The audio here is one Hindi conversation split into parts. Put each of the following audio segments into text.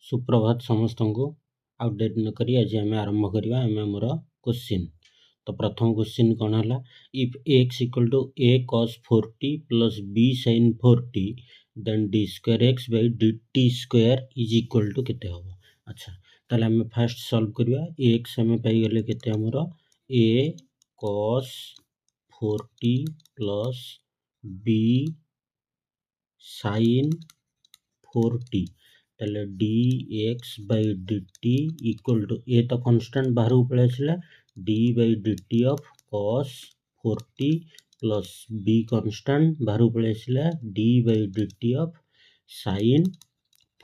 सुप्रभात समस्त को आउ डेट न करी आज आम आरंभ करवा आमर क्वेश्चन। तो प्रथम क्वेश्चन कौन है, if x equal to a cos 4t plus b sin 4t then d square x by dt square is equal to केते हम। अच्छा ताले आम फास्ट सॉल्व करवा। x आम पाई गले केते हमर a cos 4t plus b sin 4t ताले dx by dt equal to a तो कांस्टेंट बाहर पड़े आसला d by dt of cos 4t plus b constant बाहर पड़े आसला d by dt of sin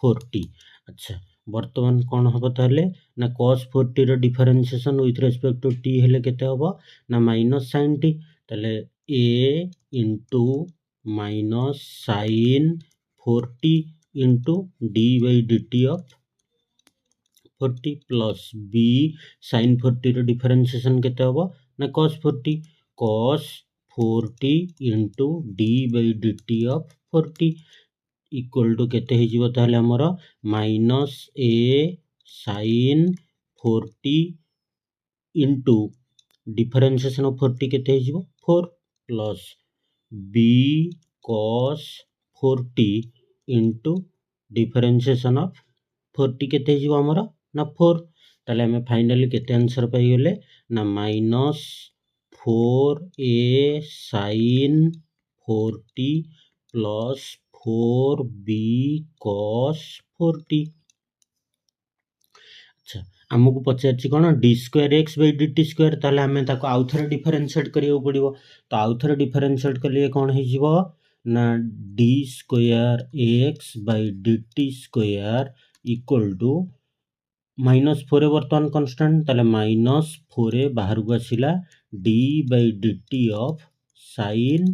4t। अच्छा वर्तमान कौन हम ताले ना cos 4t रो differentiation with respect to t हेले केते होबो ना माइनस sin t ताले a into minus sin 4t into d by dt of 40 plus b sin 40 रो डिफरेंशिएशन केते होबो ना cos 40 into d by dt of 40 equal to केते हे जीवो ताले हमर minus a sin 40 into differentiation of 40 केते हे जीवो 4 plus b cos 40 into differentiation of 40 केते हे जीवो हमर ना 4। ताले हमें फाइनली केते आंसर पाई गले ना minus 4a sin 40 plus 4b cos 40। अच्छा आमको पचार कौन D square x by d t square ताले हमें ताको आउ थरे डिफरेंशिएट करियो पड़िबो। तो आउ थरे डिफरेंशिएट कलिए कौन हे जीवो ना d square x by d t square equal to minus 4 वर्तमान कांस्टेंट ताले माइनस 4 बाहर को आसिला d by dt of sin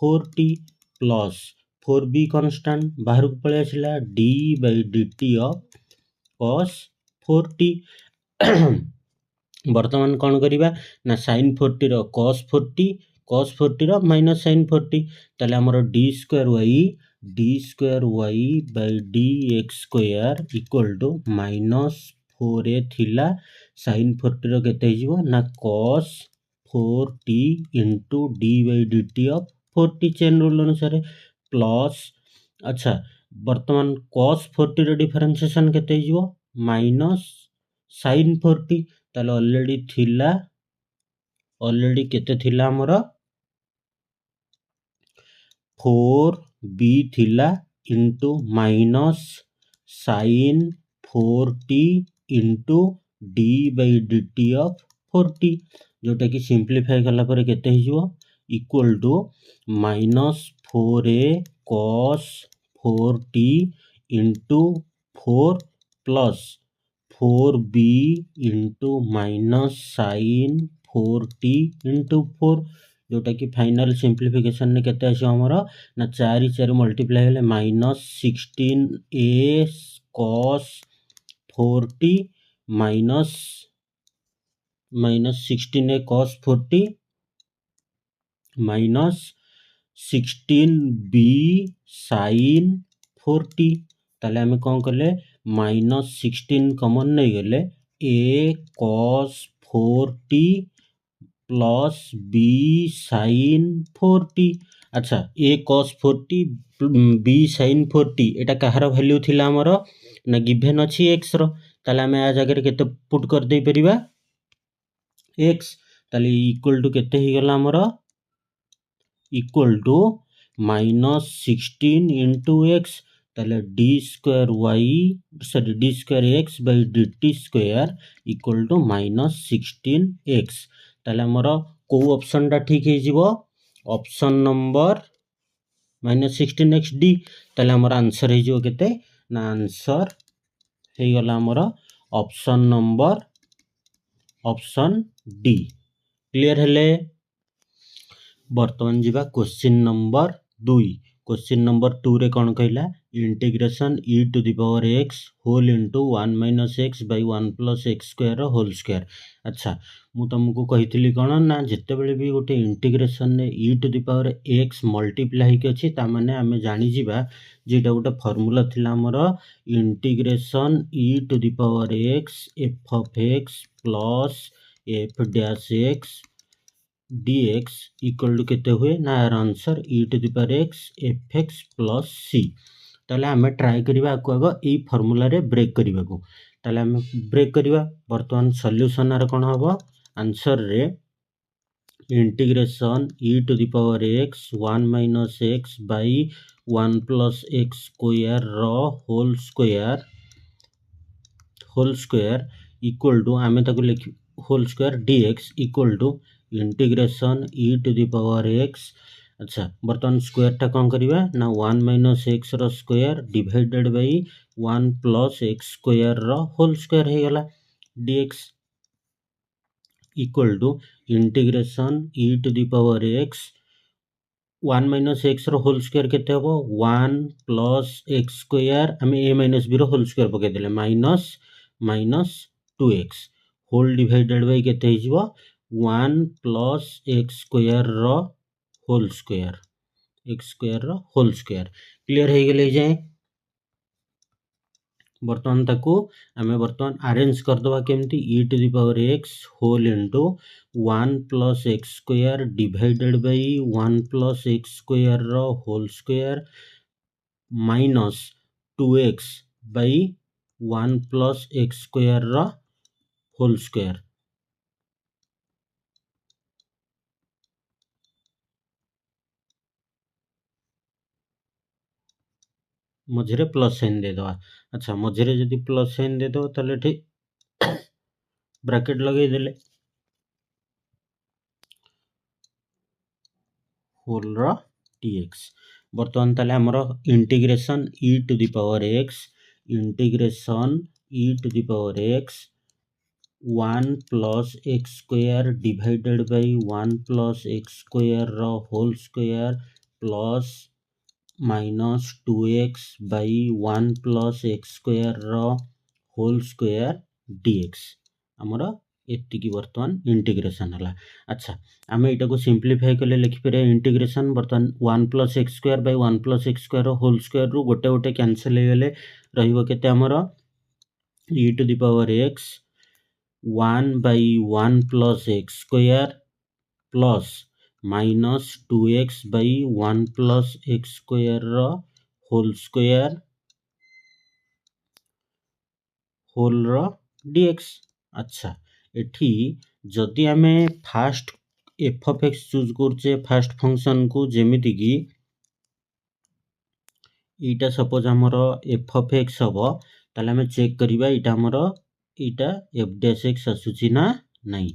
4t plus 4b constant बाहर को पळे आसिला d by dt of cos 4t। वर्तमान कौन करिबा ना sin 40 रो cos 40 रो माइनस sin 40 ताले हमर d square y by dx square equal to minus 4a थिला sin 40 रो केते हिजबो ना cos 4t into d by dt of 40 chain rule अनुसार प्लस। अच्छा वर्तमान cos 40 रो डिफरेंशिएशन केते हिजबो माइनस sin 40 ताले ऑलरेडी केते थिला हमर 4b थिला into minus sin 4t into d by dt of 40 जोटा कि सिंप्लीफाई कला पर केते हिजबो equal to minus 4a cos 4t into 4 plus 4b into minus sin 4t into 4 जोटा कि फाइनल सिंप्लीफिकेशन ने केते आसी हमर ना 4 4 मल्टीप्लाई हेले minus 16a cos 4t minus 16a cos 40 minus 16b sin 40 ताले हमें कौन कले माइनस 16 कॉमन नहीं गले a cos 4t plus b sin 40। अच्छा a cos 40 b sin 40 Etah Kahar value थिला हमर ना गिवन अछि x रो ताले हमें आ जगह केते पुट कर दे परिबा x ताले इक्वल टू केते ही गला हमर equal to minus 16 into x ताले d square x by dt square equal to minus 16x ताले हमर को ऑप्शन टा ठीक हे जीवो option number minus 16x d ताले हमर आंसर हे जीवो केते ना आंसर हे गला हमर option number option D. Clear हेले। वर्तमान जीवा क्वेश्चन नंबर 2। क्वेश्चन नंबर 2 रे कौन कहला integration e to the power x whole into 1 minus x by 1 plus x square whole square. अच्छा मु तुमको कही कौन ना जिते बड़े भी गोटे इंटीग्रेशन ने e to the power x multiply होके अछि ता माने आमे जानि जिबा जेटा गोटे फार्मूला थिला हमर integration e to the power x f of x plus f dash x dx equal to केते हुए ना यार answer e to the power x fx plus c। ताले आमे ट्राई करिबा को आगो ई फार्मूला रे ब्रेक करिबा को ताले आमे ब्रेक करिबा वर्तमान सॉल्यूशन आर कोन हबो आंसर रे integration e to the power x 1 minus x by 1 plus x square रो होल स्क्वायर इक्वल टू आमे ताको लिखि whole square dx equal to integration e to the power x। अच्छा बर्तमान स्क्वायर टा कौन करिबा ना 1 माइनस x रो square divided by 1 plus x square रो होल स्क्वायर हे गला dx equal to integration e to the power x 1 minus x रो होल स्क्वायर केते हबो 1 प्लस x स्क्वायर हमें a माइनस b रो होल स्क्वायर पके देले minus 2x whole divided by केते हिजबो 1 प्लस x स्क्वायर रो होल स्क्वायर क्लियर हे गेले जाय। बर्तमान ताकू आमे बर्तमान अरेंज कर दबा केमती e to the power x whole into 1 plus x square divided by 1 plus x square रो whole square minus 2x by 1 plus x square रो होल स्क्वायर मझे प्लस साइन दे दवा। अच्छा मझे जदि प्लस साइन दे दो ताले ठीक ब्रैकेट लगे देले होल रो dx बर्तमान ताले हमरो integration e to the power x integration e to the power x 1 plus x square divided by 1 plus x square रो whole square plus minus 2x by 1 plus x square रो होल स्क्वायर dx हमरो एतिकी वर्तमान इंटीग्रेशन हला। अच्छा आमे एटा को सिंपलीफाई करले लिखि पेरे इंटीग्रेशन वर्तमान 1 plus x square by 1 plus x square रो होल स्क्वायर रो गोटे गोटे कैंसिल हे गेले रहिबो केते हमरो e to the power x 1 by 1 plus x square plus minus 2x by 1 plus x square रो होल रो dx। अच्छा एठी जदि आमे first f of x choose करछे फास्ट फंक्शन को जेमिति की इटा सपोज हमरो f ऑफ x हबो ताले हमें चेक करिबा इटा हमरो इटा f डैश x असुची ना नहीं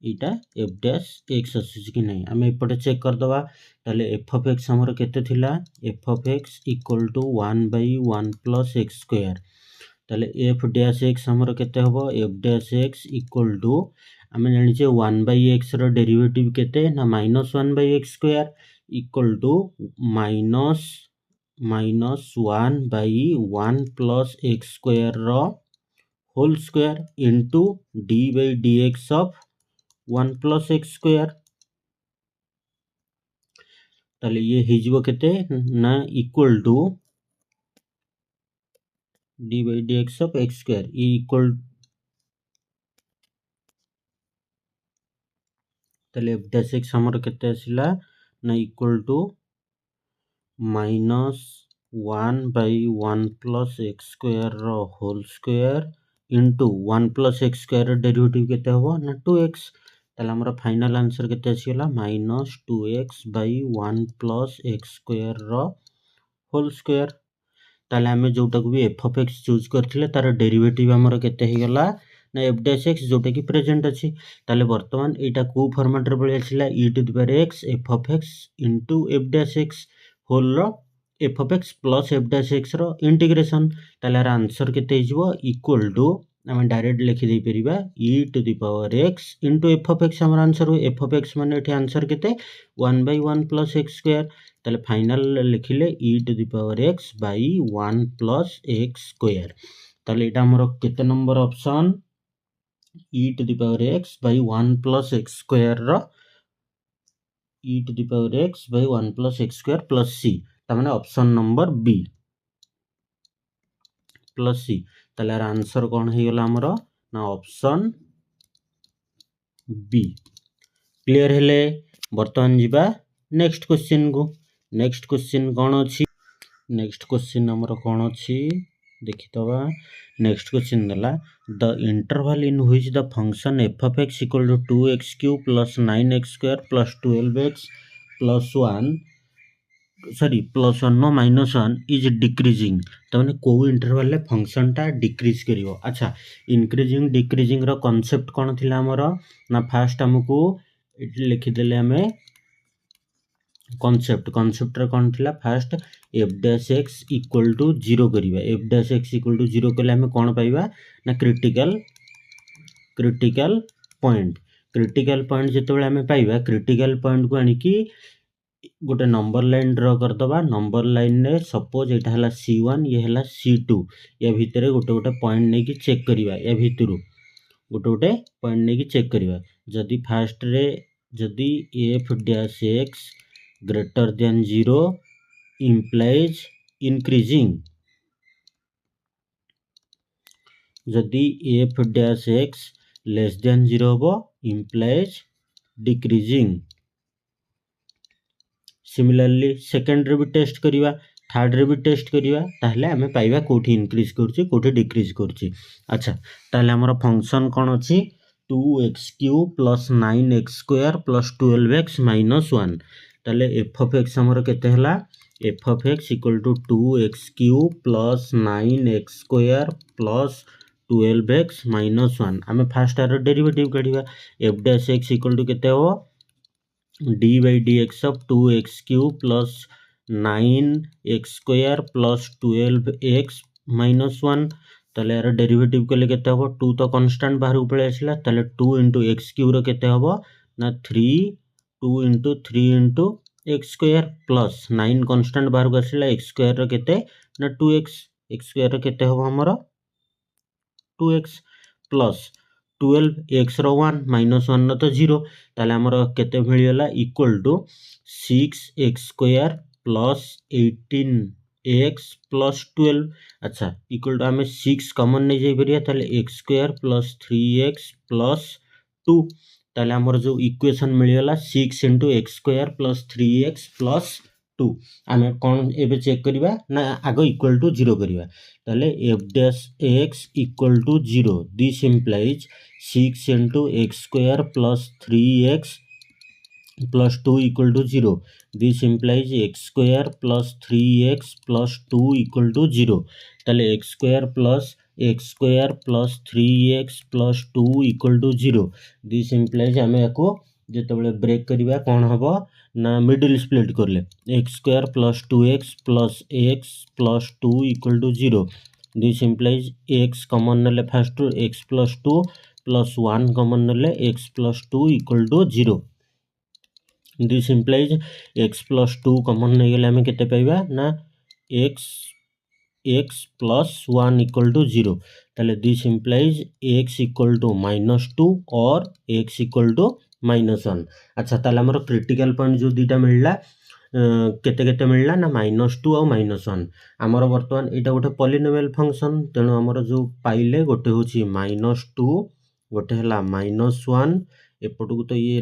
इटा f डैश x असुची कि नहीं हमें एपटे चेक कर दबा ताले f ऑफ x हमरो केते थिला f of x equal to 1 by 1 plus x square ताले f डैश x हमरो केते हबो f dash x equal to हमें जानि छे 1 बाय x रो डेरिवेटिव केते ना minus 1 by x square equal to minus 1 by 1 plus x square रो whole square into d by dx of 1 plus x square ताले ये हिजबो केते ना equal to d by dx of x square equal ताले f dash x हमर केते आसिला ना equal to minus 1 by 1 plus x square रो whole square into 1 plus x square derivative केते हबो ना 2x ताले हमर फाइनल आंसर केते आसीला minus 2x by 1 plus x square रो होल स्क्वायर ताले हमें जोटा को भी f of x चूज करथिले तार डेरिवेटिव हमर केते हे गला ना f डैश x जोटा की प्रेजेंट अछि ताले वर्तमान एटा को फॉर्मेट रे बळे आसीला e to the power x f of x into f dash x whole रो f of x plus f dash x रो इंटीग्रेशन ताले आंसर केते हिजबो इक्वल टू हमें डायरेक्ट लिखि दे परिबा e to the power x into f of x हमर आंसर हो f of x माने एठी आंसर केते 1 by 1 plus x square ताले फाइनल लिखिले e to the power x by 1 plus x square. ताले एटा हमर केते number option e to the power x by 1 plus x square रो e to the power x by 1 plus x square plus c ता माने option number b plus c। ताले आंसर कोन हे गेला हमर ना ऑप्शन बी। क्लियर हेले वर्तमान जीवा नेक्स्ट क्वेश्चन को। नेक्स्ट क्वेश्चन कौन अच्छी नेक्स्ट क्वेश्चन हमर कौन अच्छी देखि तबा। नेक्स्ट क्वेश्चन दला the interval in which the function f of x equal to 2x cube plus 9x square plus 12x plus 1 sorry plus 1 no minus 1 is decreasing तमाने को इंटरवल ले फंक्शन टा डिक्रीज करिवो। अच्छा इंक्रीजिंग डिक्रीजिंग रो कांसेप्ट कोन थिला हमर ना फास्ट हमकू इट लिखि देले हमें कांसेप्ट रे कोन थिला first f dash x equal to 0 करिवा। f dash x equal to 0 कले हमें कोन पाइबा ना क्रिटिकल पॉइंट जेतेबेले हमें पाइबा क्रिटिकल पॉइंट को आनी की गोटे नंबर लाइन ड्रा कर दबा। नंबर लाइन रे सपोज एटा हला C1 ये हला C2 या भितरे गोटे पॉइंट नै की चेक करिवा। या भितरु गोटे पॉइंट नै की चेक करिवा। जदी फास्ट रे जदी f dash x greater than 0 implies increasing जदी f dash x less than 0 हो implies decreasing। सिमिलरली सेकंड रे भी टेस्ट करिवा थर्ड रे भी टेस्ट करिवा ताहले हमें पाइबा कोठी इंक्रीज करछि कोठी डिक्रीज करछि। अच्छा ताहले हमर फंक्शन कोन अछि 2x³ + 9x² + 12x - 1 ताहले f of x हमर केते हला f of x = 2x³ + 9x² + 12x - 1 हमें फर्स्ट आर डेरिवेटिव काढिबा f डैश x = केते हो d by dx of 2x³ plus 9x² plus 12x minus 1 ताले यार डेरिवेटिव कले केते हबो 2 तो कांस्टेंट बाहर ऊपर आसला ताले 2 * x³ रो केते हबो ना 3 2 * 3 * x² plus 9 कांस्टेंट बाहर आसला x² रो केते ना 2x x² रो केते हबो हमरो 2x plus 12x रो 1 minus 1 नो तो 0 ताले हमरो केते मिलियला equal to 6x² plus 18x plus 12। अच्छा इक्वल टू हमें 6 कॉमन नै जाई परिया ताले x² plus 3x plus 2 ताले हमरो जो equation मिलियला 6 * x² plus 3x plus 2 हमें कोन एबे चेक करिवा ना आगो इक्वल टू 0 करिवा ताले f dash x equal to 0 this implies 6 * x² plus 3x plus 2 equal to 0 this implies x² plus 3x plus 2 equal to 0 ताले x² plus 3x plus 2 equal to 0 this implies हमें याको जेतेबेले ब्रेक करिवा कोन हबो ना मिडिल स्प्लिट करले x² plus 2x plus x plus 2 equal to 0 this implies x common नले first x plus 2 plus 1 common नले x plus 2 equal to 0 this implies x plus 2 common नै गेले हमें केते पाइबा ना x plus 1 equal to 0 ताले this implies x equal to -2 और x equal to -1। अच्छा ताले हमर क्रिटिकल पॉइंट जो दीटा मिलला केते केते मिलला ना -2 और -1 हमर वर्तमान एटा गोटे पॉलिनोमियल फंक्शन तेनो हमर जो पाइले गोटे होची -2 गोटे हला -1 एपटू तो ये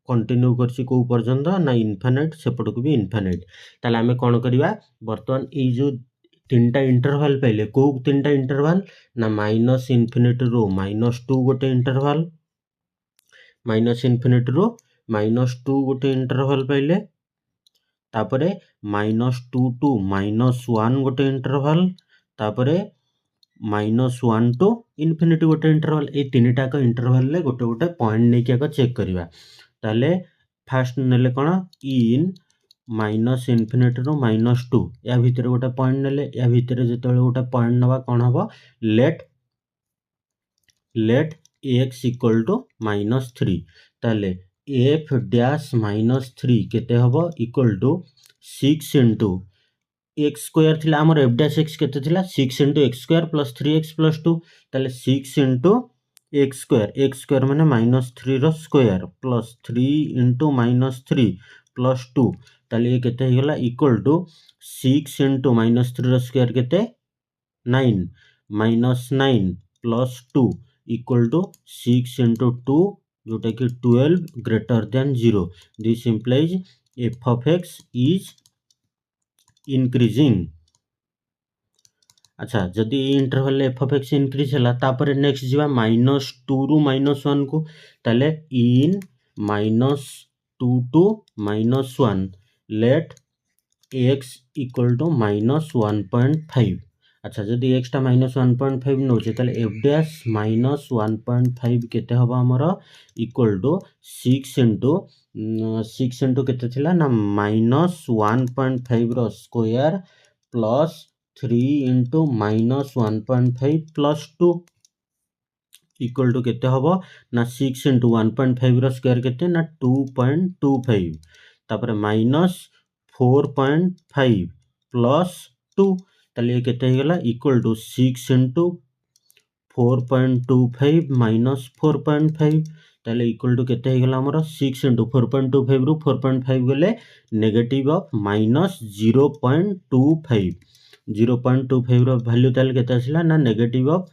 कंटिन्यू करछि को पर्यंत ना इनफिनिट सेपटको भी इनफिनिट ताले हमें कोन करिवा वर्तमान ए जो तीनटा इंटरवल पाइले को तीनटा इंटरवल ना -∞ रो -2 गोटे इंटरवल -∞ रो -2 गोटे इंटरवल पाइले तापरे -2 टू -1 गोटे इंटरवल तापरे -1 टू इनफिनिटी गोटे इंटरवल ए तीनटा का इंटरवल ले गोटे गोटे पॉइंट नै के चेक करिवा ताले फास्ट नेले कोन इन -∞ रो -2 या भितरे गोटे पॉइंट नेले या भितरे जेतेबेले गोटे पॉइंट नबा कोन हबो लेट x इक्वल टू -3 ताले f डैश -3 केते हबो equal to 6 into x square थिला हमर एफ डैश एक्स केते थिला 6 into x square plus 3x plus 2 ताले 6 इंटू एक्स स्क्वायर माने -3 रो स्क्वायर प्लस 3 इंटू -3 प्लस 2 ताले ये केते हिगला इक्वल टू 6 इंटू -3 रो स्क्वायर केते 9 -9 प्लस 2 इक्वल टू 6 इंटू 2 जोटा कि 12 greater than 0 this implies f of x is increasing। अच्छा जदि interval f of x increase है तापर नेक्स्ट जीवा -2 रु -1 को ताले इन -2 to -1 let x equal to -1.5। अच्छा जदि x टा -1.5 नौचे ताले f डैश -1.5 केते हबा हमर इक्वल टू 6 इंटू केते थिला ना -1.5 रो square plus 3 into -1.5 plus 2 equal to केते हबो ना 6 इंटू 1.5 रो स्क्वायर केते ना 2.25 तापर -4.5 प्लस 2 ताले केते हिगला इक्वल टू 6 इंटू 4.25 माइनस 4.5 ताले इक्वल टू केते हिगला हमर 6 इंटू 4.25 रु 4.5 गले नेगेटिव ऑफ -0.25 0.25 रो वैल्यू ताले केते आसिला ना नेगेटिव ऑफ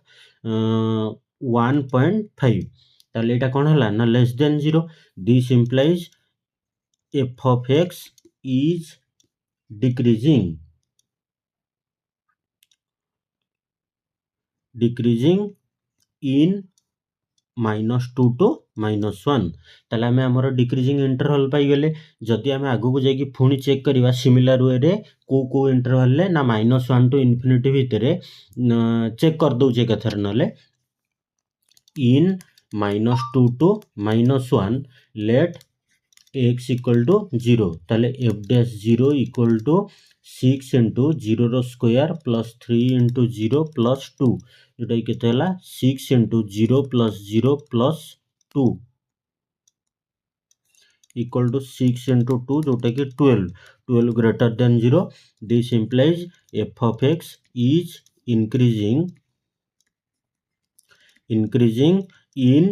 1.5 ताले एटा कोन हला ना less than 0 this implies f of x is decreasing in -2 to -1 ताले हमें हमर डिक्रीजिंग इंटरवल पाई गले जदि हमें आगु को जाई कि फुनी चेक करिवा सिमिलर वे रे को इंटरवल ले ना -1 टू इन्फिनिटी भितरे चेक कर दउचे कथर नले in -2 to -1 let x equal to 0 ताले f dash 0 equal to 6 into 0 रो स्क्वायर प्लस 3 इंटू 0 प्लस 2 जोटा केते हला 6 into 0 plus 0 plus 2 equal to 6 into 2 जोटा कि 12 greater than 0 this implies f of x is increasing in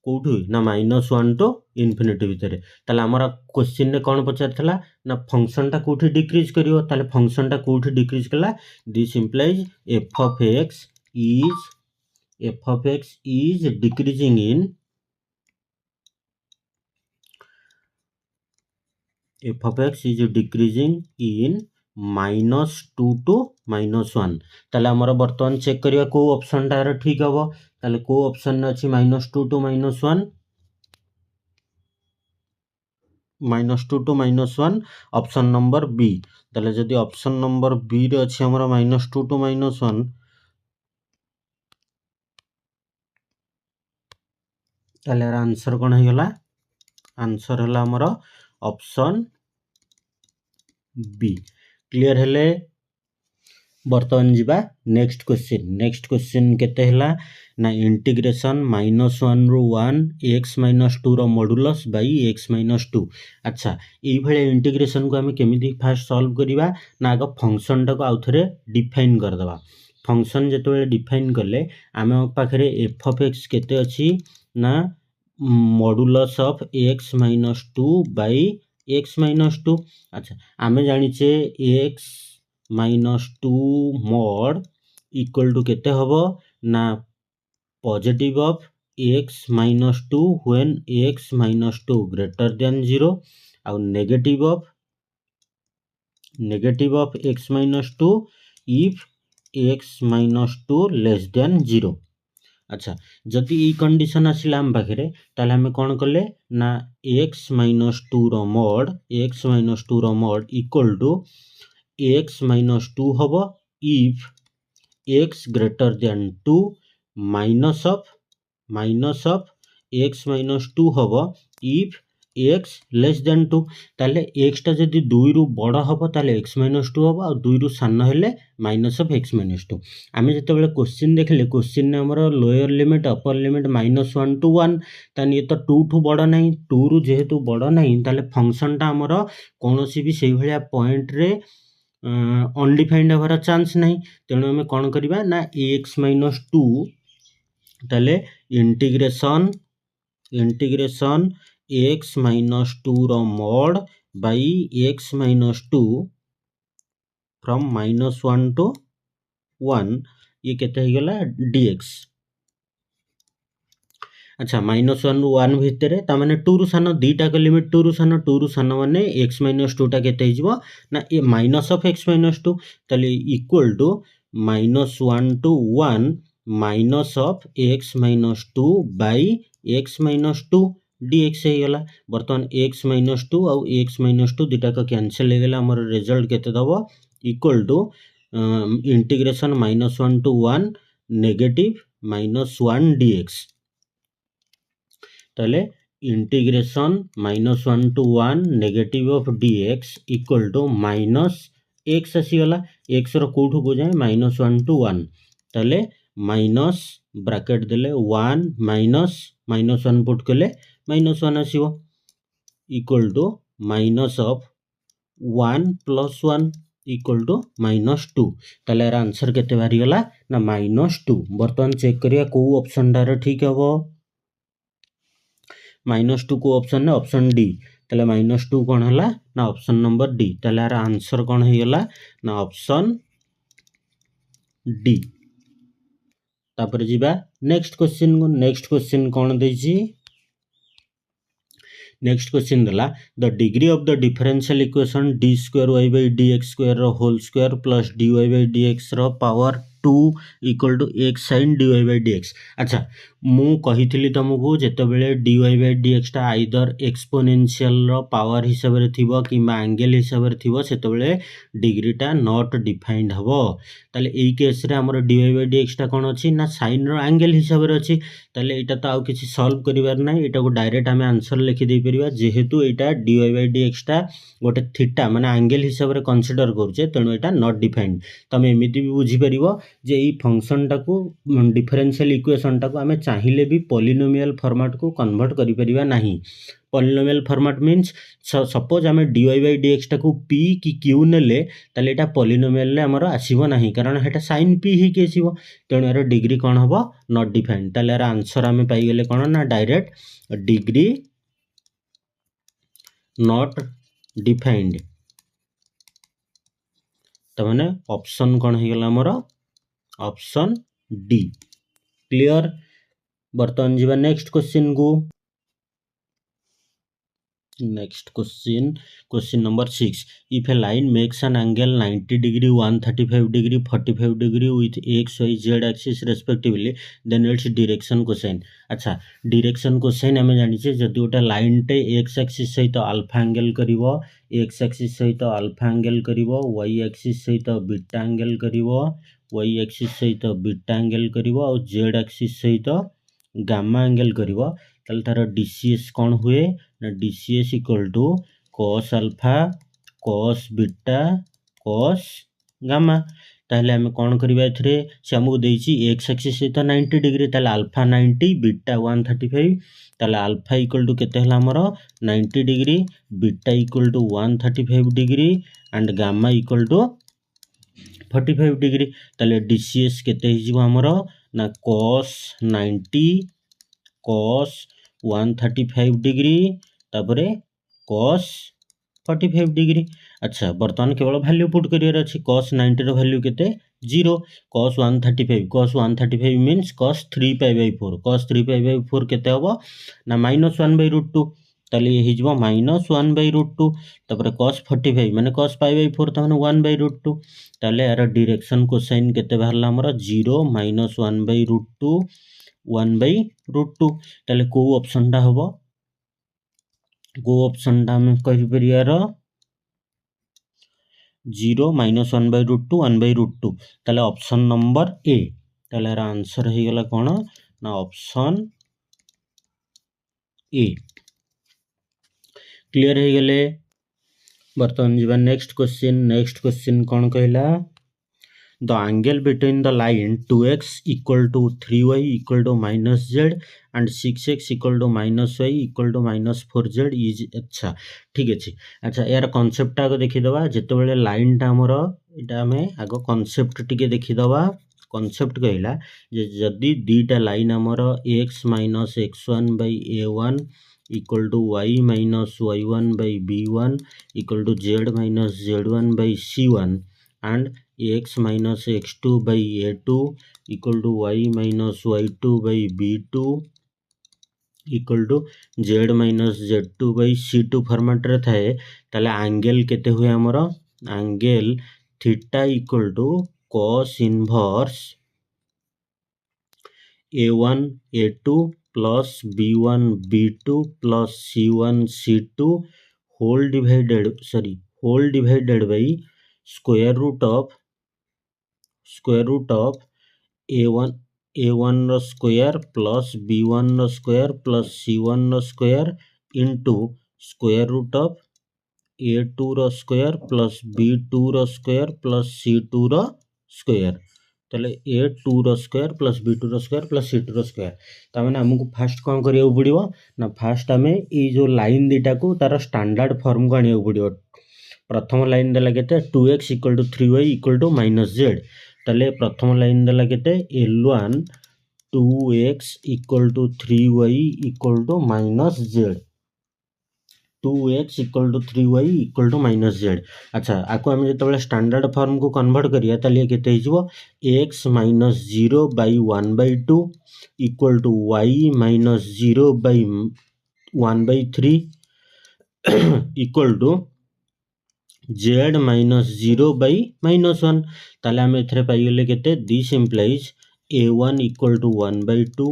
कोठी ना -1 टू इन्फिनिटी भितरे ताले हमरा क्वेश्चन ने कोन पचारथला ना फंक्शन टा कोठी डिक्रीज करियो ताले फंक्शन टा कोठी डिक्रीज कला this implies f of x is decreasing in -2 to -1 ताले हमरा वर्तमान चेक करिया को ऑप्शन टा ठीक हबो ताले को ऑप्शन ने अछि -2 टू -1 ऑप्शन नंबर बी ताले जदि ऑप्शन नंबर बी रे अछि हमरा -2 टू -1 ताले आंसर कोन हे गला आंसर हला हमरा ऑप्शन बी क्लियर हेले वर्तमान जीवा नेक्स्ट क्वेश्चन केते हला ना इंटीग्रेशन -1 रु 1 x - 2 रो मॉडुलस बाई x - 2 अच्छा ई भले इंटीग्रेशन को हमें केमिति फास्ट सॉल्व करिवा ना आगे फंक्शन टा को आउथरे डिफाइन कर दबा फंक्शन जेतो डिफाइन करले आमे पाखरे f of x केते अछि ना modulus of x - 2 by x - 2 अच्छा आमे जानिचे x -2 mod इक्वल टू केते हबो ना positive of x - 2 when x - 2 greater than 0 और negative of x - 2 if x - 2 less than 0 अच्छा जदि ई कंडीशन आसिला हम पाखरे ताले हमें कोन करले ना x - 2 रो mod इक्वल टू x - 2 हबो if x greater than 2 minus of x - 2 हबो इफ एक्स लेस देन 2 ताले एक्सटा जदि 2 रु बड़ हम ताले एक्स माइनस 2 हम और 2 रु सान हेले माइनस ऑफ एक्स माइनस 2 आम जो क्वेश्चन देखले क्वेश्चन आमर lower limit upper limit -1 to 1 ताने ये तो 2 ठू बड़ ना 2 रु जेहेतु बड़ ना ताले फंक्शनटा आमर कौन सी भी से भाया पॉइंट रे अनडिफाइंड हबार चांस नहीं तेणु आम कौन करवा ना एक्स माइनस 2 ताले इंटीग्रेशन एक्स माइनस 2 रो mod by x minus 2 from -1 to 1 ये केते गला dx अच्छा -1 रु 1 भितर तामाने 2 रु सान दीटा को लिमिट 2 रु सान माने x माइनस 2 टा केते हिजबो ना ए माइनस ऑफ x माइनस 2 ताले equal to -1 to 1 minus of x minus 2 by x minus 2 dx हे गला बर्तमान x माइनस 2 और x माइनस 2 दीटा को कैंसिल हे गला हमर रिजल्ट केते दबो equal to integration -1 to 1 negative -1 dx ताले integration -1 to 1 negative of dx equal to minus x आसीगला एक्स रो कोठू को जाए -1 to 1 ताले माइनस ब्रैकेट देले 1 -1 पुट कले -1 आसीबो equal to minus of 1 + 1 equal to -2 ताले यार आंसर केते बाहरी गला ना -2 बर्तमान चेक करिया को ऑप्शन डारे ठीक हबो -2 को ऑप्शन है ऑप्शन डी ताले -2 कौन है ना ऑप्शन नंबर डी ताले यार आंसर कौन है गला ना ऑप्शन डी तापर जीवा नेक्स्ट क्वेश्चन को नेक्स्ट क्वेश्चन कौन देजी नेक्स्ट क्वेश्चन दला the degree of the differential equation d square y by d x square whole square plus d y by d x power 2 equal to x sine d y by d x अच्छा मु कही तुमको जितेबाला डी वाई बाई डी एक्सटा आइदर एक्सपोनेंशियल पावर हिसाब से थी कि एंगल हिसाब से थी से डिग्रीटा नॉट डिफाइंड हम ताले यही केस रे हमर डी वाई बाई डी एक्सटा कौन अच्छी ना साइन रो एंगल हिसाब से अच्छी ताले एटा तो आउ किसी सॉल्व करिवार ना एटा को डायरेक्ट आम आंसर लिखि दे परिबा जेहेतु एटा डी वाई बाई डी एक्सटा गोटे थीटा माने एंगल हिसाब से कंसीडर करूचे तेणु एटा नॉट डिफाइंड तमे एमिति भी बुझी परिबो जे ई फंक्शन टाको डिफरेंशियल इक्वेशन टाको आमे चाहिले भी पॉलिनोमियल फॉर्मेट को कन्वर्ट करि परिबा नाही पॉलिनोमियल फॉर्मेट मीन्स सपोज आमे d y by d x टाको पी कि क्यू नेले ताले एटा पॉलिनोमियल ले हमर आसीबो नाही कारण हेटा sin p ही के आसीबो तेणु यार डिग्री कोन हबो नॉट डिफाइंड ताले यार आंसर आमे पाई गेले कोन ना डायरेक्ट डिग्री नॉट डिफाइंड त माने ऑप्शन कोन हे गेला हमर ऑप्शन डी क्लियर बर्तमान जीवा नेक्स्ट क्वेश्चन को next question number 6 if a line makes an angle 90 degree 135 degree 45 degree with x y z axis respectively then it's direction cosine अच्छा डायरेक्शन कोसाइन आम जानिछे जदि गोटे लाइन टे एक्स एक्सिस सहित अल्फा एंगल करिवो एक्स एक्सिस सहित अल्फा एंगल करिवो वाई एक्सिस सहित बीटा एंगल करिवो वाई एक्सिस सहित बीटा एंगल करिवो और जेड एक्सिस सहित गामा एंगल करिवो ताल तार डीसीएस कौन हुए ना DCs equal to cos alpha cos beta cos gamma ताहले आम कौन करबा एथरे से हमको देछि एक्स एक्सिस सहित 90 डिग्री ताहले अल्फा 90 बीटा 135 ताहले अल्फा इक्वल टू केते हला हमर 90 degree beta equal to 135 degree and gamma equal to 45 degree ताहले डीसीएस केते हिजबो हमर ना cos 90 cos 135 डिग्री तापरे cos 45 डिग्री अच्छा बर्तमान केवल वैल्यू पुट करियर अछि cos 90 रो वैल्यू केते 0 cos 135 मींस cos 3π/4 cos 3π/4 केते हबो ना -1/√2 ताले ये हिजबो -1/√2 तापरे cos 45 माने cos π/4 त माने 1/√2 ताले यार डायरेक्शन कोसाइन केते बाहरला हमर 0 -1/√2 1/√2 ताले को ऑप्शन टा हबो को ऑप्शन टा हम कहि परियार 0 -1/√2 1/√2 ताले ऑप्शन नंबर ए ताले यार आंसर हे गला कोन ना ऑप्शन ए क्लियर हो गले। बर्तमान जीवा नेक्स्ट क्वेश्चन कौन कहला the angle between the line 2x equal to 3y equal to minus z and 6x equal to minus y equal to minus 4z is अच्छा ठीक अच्छे। अच्छा यार कॉन्सेप्ट आगे देखीदबा जिते बड़े लाइन टा हमर एटा हमें आगो कॉन्सेप्ट टिके देखीदबा। कॉन्सेप्ट कहला जे जदि दीटा लाइन हमर x minus x1 by a1 equal to y minus y1 by b1 equal to z minus z1 by c1 and x minus x2 by a2 equal to y minus y2 by b2 equal to z minus z2 by c2 format रे थाए ताले एंगल केते हुए हमर angle theta equal to cos inverse a1 a2 plus b1 b2 plus c1 c2 whole divided by square root of a1 रो स्क्वायर प्लस b1 रो स्क्वायर प्लस c1 रो square into square root of a2 रो स्क्वायर प्लस b2 रो स्क्वायर प्लस c2 रो स्क्वायर ताले a2 रो स्क्वायर प्लस b2 रो स्क्वायर प्लस c2 रो स्क्वायर तामाने हमको फास्ट कौन करिया पड़िबो ना फास्ट हमें ई जो लाइन दीटा को तार स्टैंडर्ड फॉर्म को आनिया पड़िबो। प्रथम लाइन देला केते 2x equal to 3y equal to minus z ताले प्रथम लाइन देला केते l1 2x equal to 3y equal to minus z 2x equal to 3y equal to minus z। अच्छा आको हम जतबेले स्टैंडर्ड फॉर्म को कन्वर्ट करिया ताले केते हिजबो x minus 0 by 1 by 2 equal to y minus 0 by 1 by 3 equal to z minus 0 by minus 1 ताले हम एथरे पाई गेले केते this implies a1 equal to 1 by 2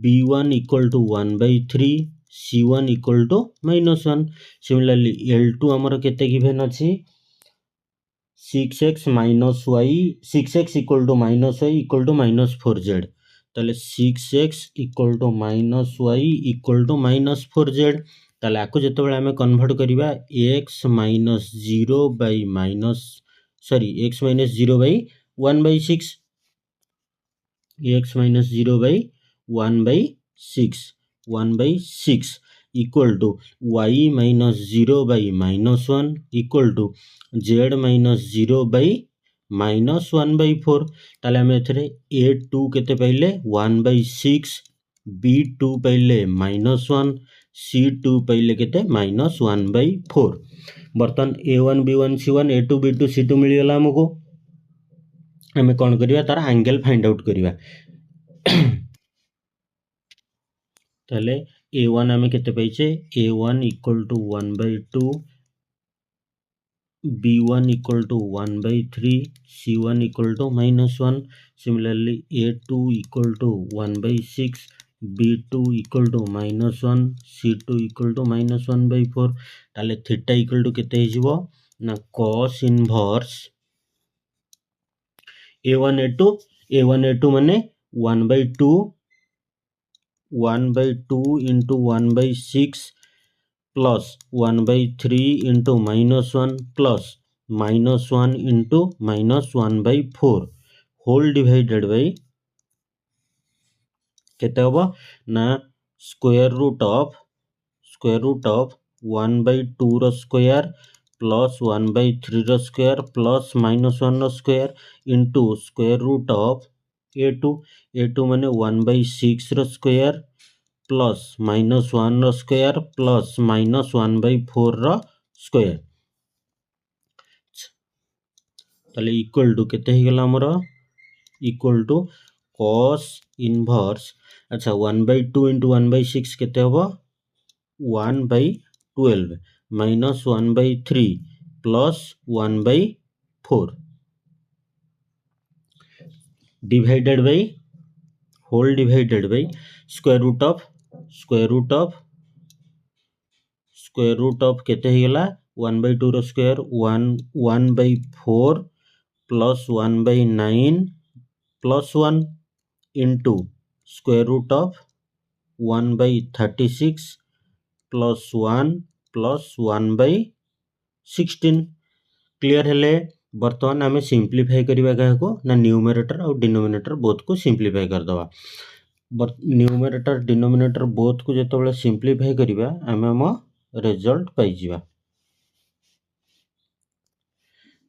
b1 equal to 1 by 3 c1 equal to minus 1। Similarly l2 हमर केते गिवन अछि 6x minus y 6x equal to minus y equal to minus 4z ताले 6x equal to minus y equal to minus 4z ताले आको जतबेले हमें कन्वर्ट करिबा x minus 0 by minus x minus 0 by 1 by 6 x minus 0 by 1 by 6 equal to y minus 0 by minus 1 equal to z minus 0 by minus 1 by 4 ताले हम एथरे a2 केते पाइले 1 बाय 6 b2 पाइले माइनस 1 c2 पाइले केते माइनस 1 बाय 4। बर्तन a1 b1 c1 a2 b2 c2 मिल गला हमको हमें कौन करिया तार एंगल फाइंड आउट करिया ताले a1 हमें केते पाइछे a1 equal to 1 by 2 b1 equal to 1 by 3 c1 equal to minus 1। Similarly a2 equal to 1 by 6 b2 equal to minus 1 c2 equal to minus 1 by 4 ताले थीटा इक्वल टू केते हिजबो ना cos इनवर्स a1 a2 माने 1 by 2 into 1 by 6 plus 1 by 3 into minus 1 plus minus 1 into minus 1 by 4 whole divided by केते होबो ना स्क्वायर रूट ऑफ 1 by 2 रो स्क्वायर प्लस 1 by 3 रो स्क्वायर प्लस माइनस 1 रो square into square root of a2 माने 1 by 6 रो स्क्वायर प्लस माइनस 1 रो स्क्वायर प्लस माइनस 1 by 4 रो स्क्वायर ताले इक्वल टू केते ही गला हमरो इक्वल टू cos इनवर्स अच्छा 1 by 2 into 1 by 6 केते होबो 1 by 12 minus 1 by 3 plus 1 by 4 divided by whole divided by square root of केते ही गला 1 by 2 रो square 1 by 4 plus 1 by 9 plus 1 into square root of 1 by 36 plus 1 clear हेले बर्तमान आम सिंप्लीफाई करवा क्या ना न्यूमरेटर और डिनोमिनेटर बोथ को सिंप्लीफाई करदे न्यूमरेटर डिनोमिनेटर बोथ को जो सिंप्लीफाई करवा आम रिजल्ट पाइबा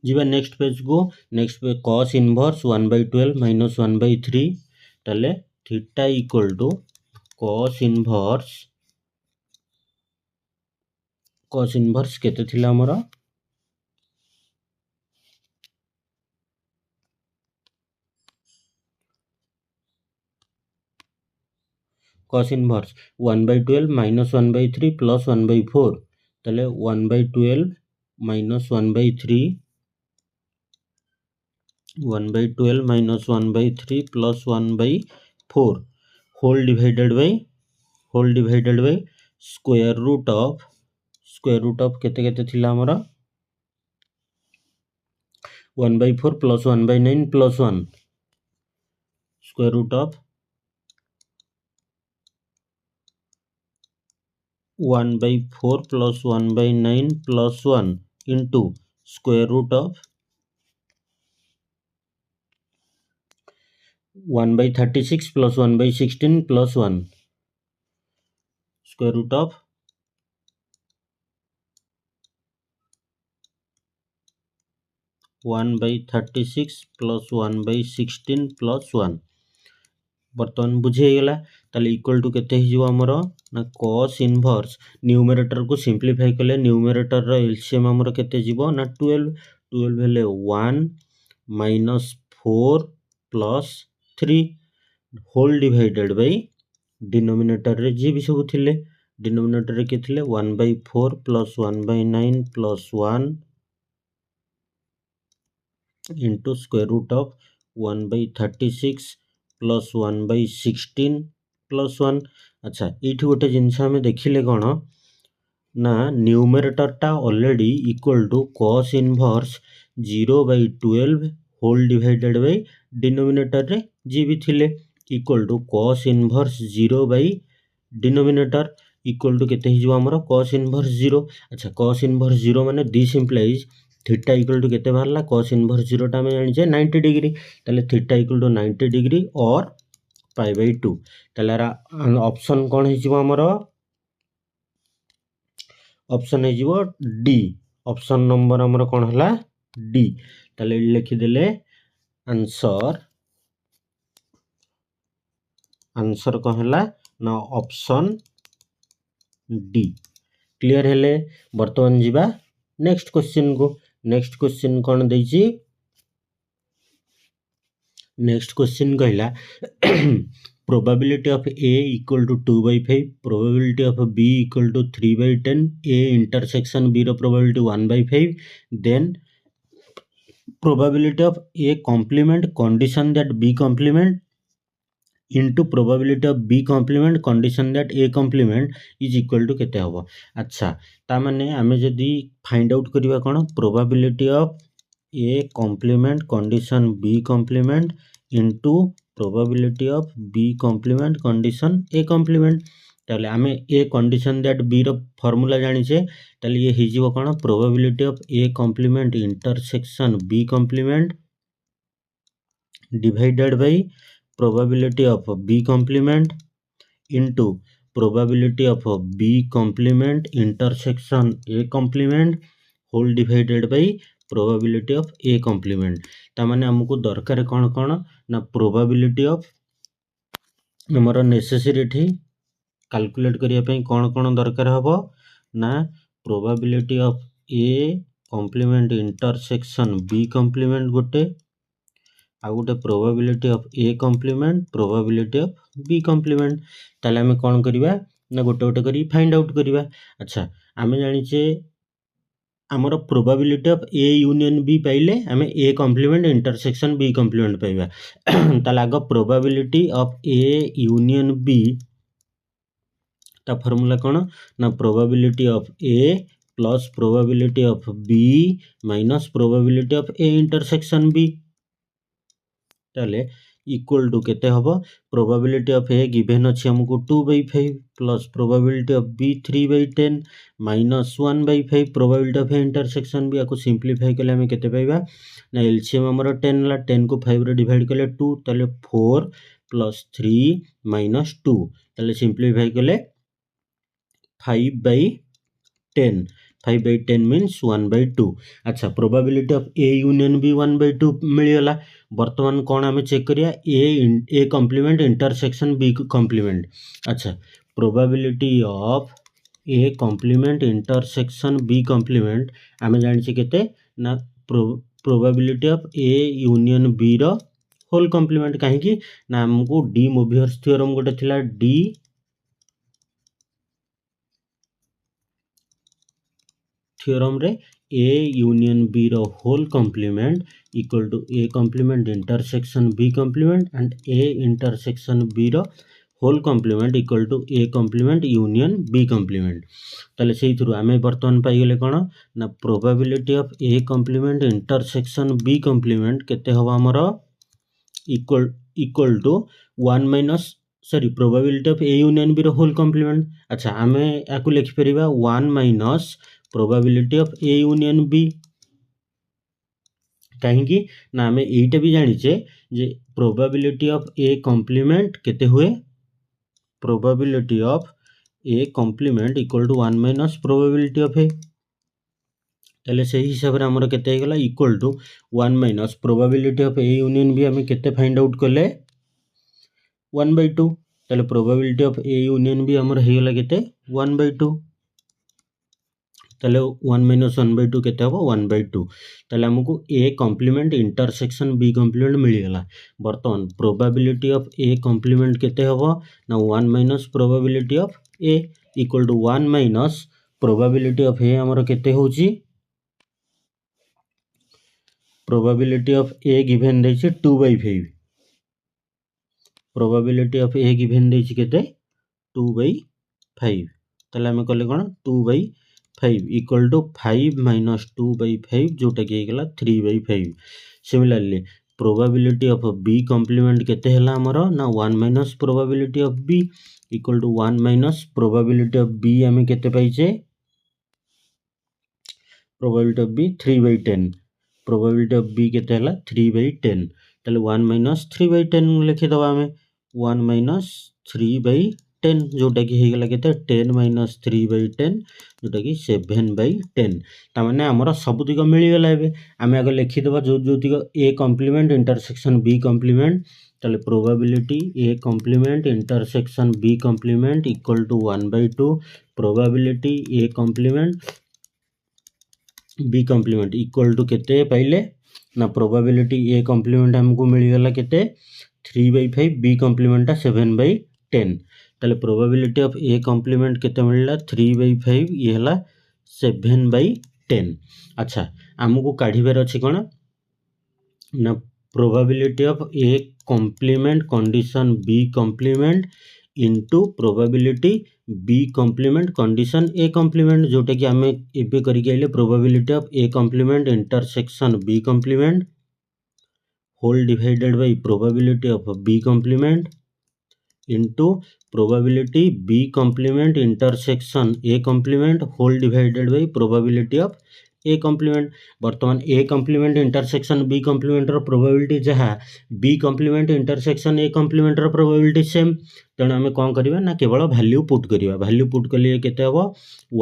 जीवा नेक्स्ट पेज को next page cos inverse 1/12 minus 1/3 ताले theta equal to cos inverse केते थिला हमर cos इनवर्स 1/12 माइनस 1/3 प्लस 1/4 ताले 1/12 minus 1/3 1/12 minus 1/3 plus 1/4 whole divided by square root of केते थिला हमर 1/4 plus 1/9 plus 1 square root of 1/4 plus 1/9 plus 1 into square root of 1/36 plus 1/16 plus 1 square root of 1/36 plus 1/16 plus 1 बर्तमान बुझीगला ताले इक्वल टू केते हिजो हमर ना cos इनवर्स न्यूमरेटर को सिंप्लीफाई कले न्यूमरेटर रो एलसीएम हमर केते जीवो ना 12 हेले 1 minus 4 plus 3 whole divided by denominator रे जे भी सब थिले डिनोमिनेटर रे के थिले 1/4 plus 1/9 plus 1 into square root of 1/36 plus 1/16 plus 1 अच्छा ये गोटे जिनस आम देखिले कौन ना न्यूमरेटर टा already equal to cos inverse 0/12 whole divided by denominator रे जी भी थिले equal to cos inverse 0 by denominator equal to केते हिजो हमर cos इनवर्स 0 अच्छा cos इनवर्स 0 माने this implies theta equal to केते बाहरला cos इनवर्स 0 टा में जानि जे 90 डिग्री ताले थीटा इक्वल टू 90 डिग्री और π/2 ताले ऑप्शन कोन हिजो हमर ऑप्शन हिजो डी ऑप्शन नंबर हमर कोन हला डी ताले लिखि देले आंसर को हला ना ऑप्शन डी क्लियर हेले वर्तमान जीवा नेक्स्ट क्वेश्चन को नेक्स्ट क्वेश्चन कोन देछि नेक्स्ट क्वेश्चन कहला probability of A equal to 2/5 probability of B equal to 3/10 A intersection B रो probability 1/5 then probability of A complement condition that B complement into probability of B complement condition that A complement is equal to केते हबो अच्छा ता माने हमें जदी फाइंड आउट करबा कोन probability of A complement condition B complement into probability of B complement condition A complement ताले आमे A condition that B रो फार्मूला जानि छे ताले ये हिजो कोन probability of A complement intersection B complement divided by probability of B complement into probability of B complement intersection A complement whole divided by probability of A complement ता माने हमको दरकार कोन कोन ना probability of हमर नेसेसिटी कैलकुलेट करिया पई कोन कोन दरकार हबो ना probability of A complement intersection B complement गोटे आ गोटे probability of A complement probability of B complement ताले हमें कोन करिवा ना गोटे गोटे करी फाइंड आउट करिवा अच्छा हमें जानि छे हमर probability of A union B पाइले हमें A complement intersection B complement पाइबा ताले आगो probability of A union B ता फार्मूला कोन ना probability of A plus probability of B minus probability of A intersection B ताले इक्वल टू केते हबो प्रोबेबिलिटी ऑफ ए गिवन अछि हमको 2/5 plus probability of B 3/10 minus 1/5 probability of A intersection B आको सिंपलीफाई कले हमें केते पाइबा ना एलसीएम हमर 10 ला 10 को 5 रे डिवाइड कले 2 तले 4 प्लस 3 माइनस 2 तले सिंपलीफाई कले 5/10 5/10 मीन्स 1/2 अच्छा probability of A union B 1/2 मिलगला वर्तमान कौन आम चेक करिया A complement intersection B complement अच्छा probability of A complement intersection B complement आम जानी केते ना probability of A union B रो होल कॉम्प्लीमेंट कहीं ना हमको डी मोवियर्स थ्योरम गोटे थिला डी थ्योरम रे ए यूनियन बी रो whole complement equal to A complement intersection B complement and A intersection B रो whole complement equal to A complement union B complement ताले सेही थ्रू आमे वर्तमान पाई गेले कोन ना probability of A complement intersection B complement केते हबा हमरो equal to 1 minus sorry probability of A union B रो होल कॉम्प्लीमेंट अच्छा आमे आकु लिखि परिबा 1 minus probability of A union B कहीं ना आम यहीटा भी जानीचे जे प्रोबेबिलिटी ऑफ ए कॉम्प्लीमेंट केते हुए probability of A complement equal to 1 minus probability of A ताले से हिसाब रे हमर केते हेगला equal to 1 minus probability of A union B हमें केते फाइंड आउट करले 1/2 ताले probability of A union B हमर हेगला केते 1/2 ताले 1 माइनस 1/2 केते हबो 1/2 ताले हमको A complement intersection B complement मिलगला वर्तमान प्रोबेबिलिटी ऑफ ए कॉम्प्लीमेंट केते हबो ना 1 minus probability of A equal to 1 minus probability of A हमर केते होची प्रोबेबिलिटी ऑफ ए गिवन दैछि 2/5 प्रोबेबिलिटी ऑफ ए गिवन दैछि केते 2/5 ताले हमें कहले कोन 2/5 इक्वल टू 5 माइनस 2/5 जोटा कि गला 3/5 similarly probability of B complement केते हला हमरो ना 1 minus probability of B equal to 1 minus probability of B हमें केते पाइचे probability of B 3/10 probability of B केते हला 3/10 ताले 1 माइनस 3/10 लिखि दबा हमें 1 माइनस 3/10 जोटा कि हेगला केते 10 माइनस 3/10 जोटा कि 7/10 ता माने हमर सब दिग मिली गला एबे आमे आगे लिखि दबा जो दिग A complement intersection B complement ताले probability A complement intersection B complement equal to 1/2 probability A complement B complement equal to केते पाइले ना प्रोबेबिलिटी ए कॉम्प्लीमेंट हमको मिली गला केते 3/5 बी कॉम्प्लीमेंट 7/10 ताले प्रोबेबिलिटी ऑफ ए कॉम्प्लीमेंट केते मिलला 3/5 ये हला 7/10 अच्छा हमको काढिबार अछि कोन ना probability of A complement condition B complement into probability B complement condition A complement जोटा कि आम एबे करके आइले probability of A complement intersection B complement whole divided by probability of B complement into probability B complement intersection A complement whole divided by probability of A complement वर्तमान A complement intersection B complement रो प्रोबेबिलिटी जहा B complement intersection A complement रो प्रोबेबिलिटी सेम तेणु आम कौन करवा ना केवल वैल्यू पुट करवा वैल्यू पुट कले केते हबो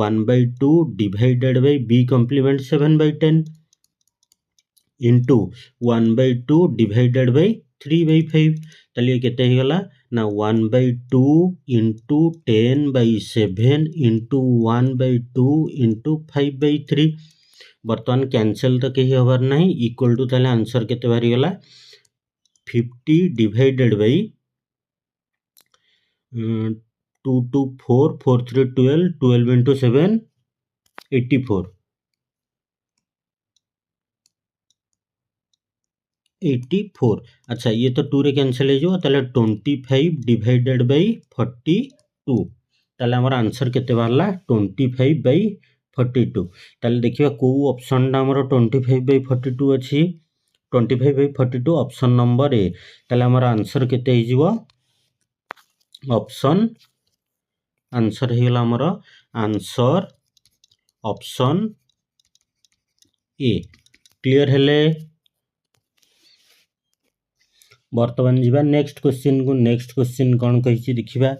1/2 divided by B complement 7/10 into 1/2 divided by 3/5 तलिए केते हे गला ना 1/2 इनटू 10/7 इनटू 1/2 इनटू 5/3 वर्तमान कैंसिल तो कहीं हबार नहीं इक्वल टू ताले आंसर केते बारी गला 50 डिवाइडेड बाय 2 2 4 4 3 12 12 into 7 84 84 अच्छा ये तो 2 रे कैंसिल हो ताले 25 डिवाइडेड बाय 42 ताले हमर आंसर केते बारला 25/42 ताले देखिबा को ऑप्शन ना हमर 25/42 अछि 25/42 ऑप्शन नंबर ए। ताले हमर आंसर केते ही जीवो ऑप्शन आंसर ही गला हमर आंसर ऑप्शन ए। क्लियर हेले वर्तमान जीवा नेक्स्ट क्वेश्चन को। नेक्स्ट क्वेश्चन कौन कहिछि देखिबा।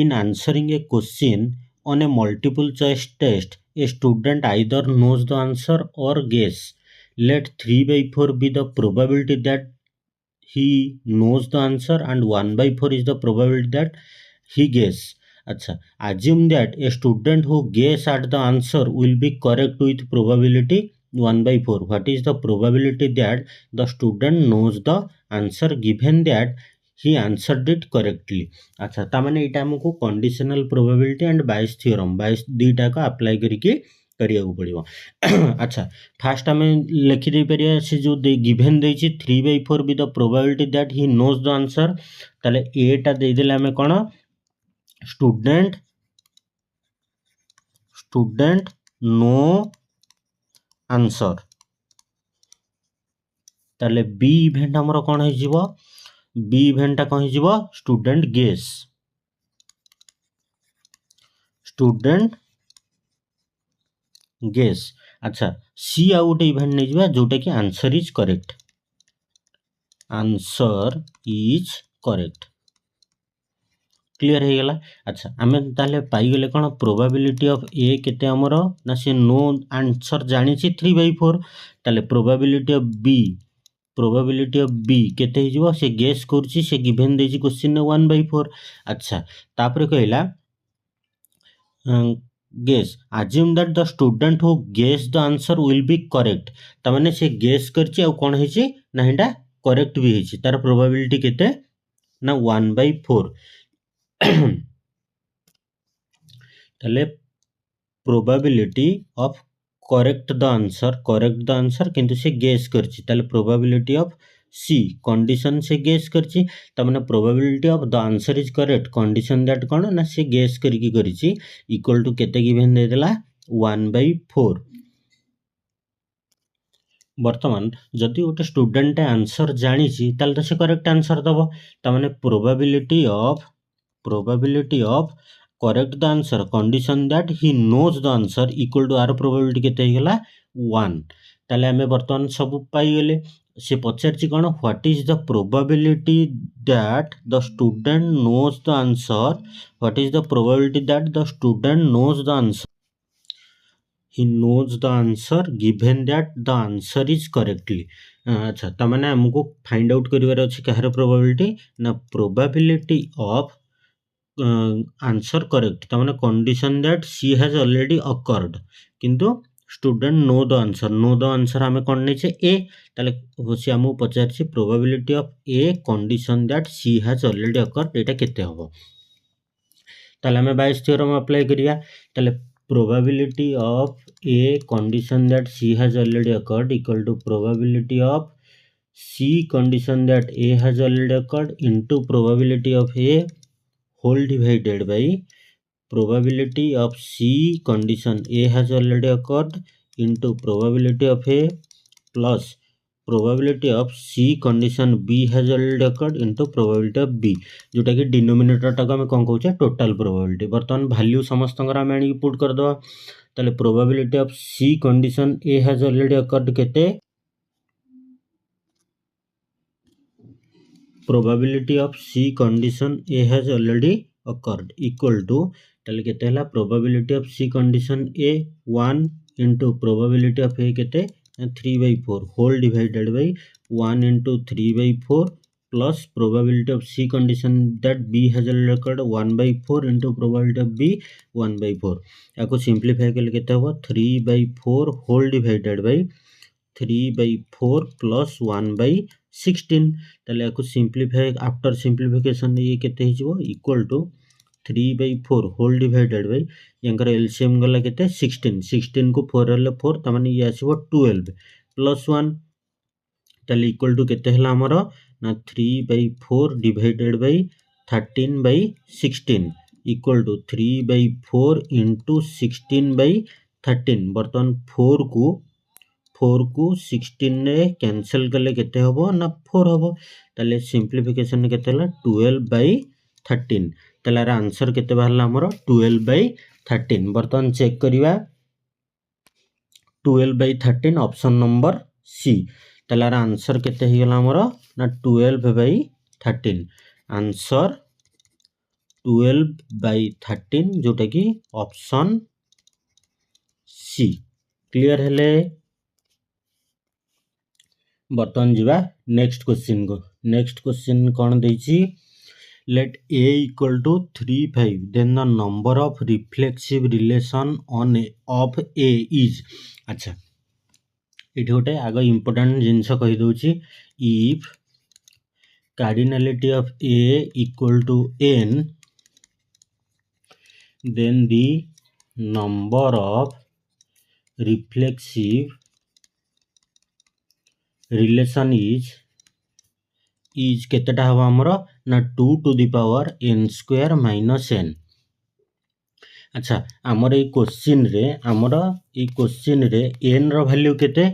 In answering a question on a multiple choice test a student either knows the answer or guess. Let 3/4 be the probability that he knows the answer and 1/4 is the probability that he guess. अच्छा, assume that a student who guess at the answer will be correct with probability 1/4. What is the probability that the student knows the answer given that he answered it correctly? अच्छा, तामाने इटा हमको conditional probability and Bayes theorem Bayes दुईटा को अप्लाई करके करिया पड़ो। अच्छा, फास्ट आम लिखिदे पारिया से जो गिभेन देछि 3/4 be the probability that he knows the answer. ताले एटा देदेले आमे कोन स्टूडेंट नो आंसर। ताले बी इवेंट हमर कोन हे जिवो बी इवेंट कोन हे जिवो स्टूडेंट गेस। Student guess. अच्छा, सी आउ गोटे इवेंट नहीं जिवा जोटा कि answer is correct. Answer is correct. Clear हो गला। अच्छा, आमे ताले पाई गले कोन प्रोबेबिलिटी ऑफ ए केते हमरो ना से नो आंसर जानि छि 3/4। ताले प्रोबेबिलिटी ऑफ बी केते ही जिवो से गेस करछि से गिवन देछि क्वेश्चन ने 1/4। अच्छा, तापर कहला guess assume that the student who guess the answer will be correct। तमाने से गेस करछि आ कोन हेछि ना हेडा करेक्ट भी हेछि। तार प्रोबेबिलिटी केते ना 1/4। ताले probability of correct the answer किंतु से गेस करछि। ताले प्रोबेबिलिटी ऑफ सी कंडीशन से गेस करछि। तमाने probability of the answer is correct condition that कोन ना से गेस करके करिछि इक्वल टू केते गिवन दे देला 1/4। वर्तमान जदि गोटे स्टूडेंट आंसर जानि छि ताले तो से करेक्ट आंसर दबो। तमाने probability of correct the answer condition that he knows the answer equal to आर प्रोबेबिलिटी केते हे गेला 1। ताले हमें वर्तमान सब पाई गेले। से पचारछि कोन what is the probability that the student knows the answer. What is the probability that the student knows the answer. he knows the answer given that the answer is correctly। अच्छा, तमाने हमको फाइंड आउट करिवार अछि कहार प्रोबेबिलिटी ना प्रोबेबिलिटी ऑफ आंसर करेक्ट। तमाने condition that C has already occurred किंतु स्टूडेंट नो द आंसर हमें कोन नै छे ए। ताले होसी हमहु पचारछि probability of A condition that C has already occurred एटा केते हबो। ताले हमें बायस थ्योरम अप्लाई करिया। ताले probability of a condition that C has already occurred equal to probability of C condition that A has already occurred into probability of A whole divided by probability of C condition A has already occurred into probability of A plus probability of C condition B has already occurred into probability of B जोटा कि डिनोमिनेटर टाको हमें कोन कहउछे टोटल प्रोबेबिलिटी। वर्तमान वैल्यू समस्तंगर हम आनी पुट कर दो। ताले probability of C condition A has already occurred केते probability of C condition A has already occurred equal to ताले केते हला probability of C condition A 1 into probability of A केते 3/4 whole divided by 1 into 3/4 plus probability of C condition that B has already occurred 1/4 into probability of B 1/4। याको सिंप्लीफाई करले केते हो 3/4 whole divided by 3/4 plus 1/16। ताले याको सिंप्लीफाई आफ्टर सिंप्लीफिकेशन ये केते ही जिवो equal to 3/4 whole divided by यंकर एलसीएम गला केते 16 को 4 हले 4 तमाने ये आसीबो 12 प्लस 1। ताले इक्वल टू केते हला हमरो ना 3/4 divided by 13/16 equal to 3/4 into 16/13। बर्तमान 4 4 को 16 रे कैंसिल कले केते हबो ना 4 हबो ताले सिंप्लिफिकेशन केते हला 12/13 ताले आंसर केते बाहरला हमरो 12/13 बर्तन चेक करिवा 12/13 ऑप्शन नंबर सी ताले आंसर केते ही गला हमरो ना 12/13 आंसर 12/13 जोटा कि ऑप्शन सी क्लियर हेले बर्तन जीवा नेक्स्ट क्वेश्चन को नेक्स्ट क्वेश्चन कौन देछि let a equal to 3 5 then the number of reflexive relation on a of a is अच्छा इठी गोटे आग इम्पोर्टेंट जिनस कहि दउछि if cardinality of a equal to n then the number of reflexive relation is केतेटा हवा हमरो ना 2 to the power n square minus n अच्छा हमर ए क्वेश्चन रे n रो वैल्यू केते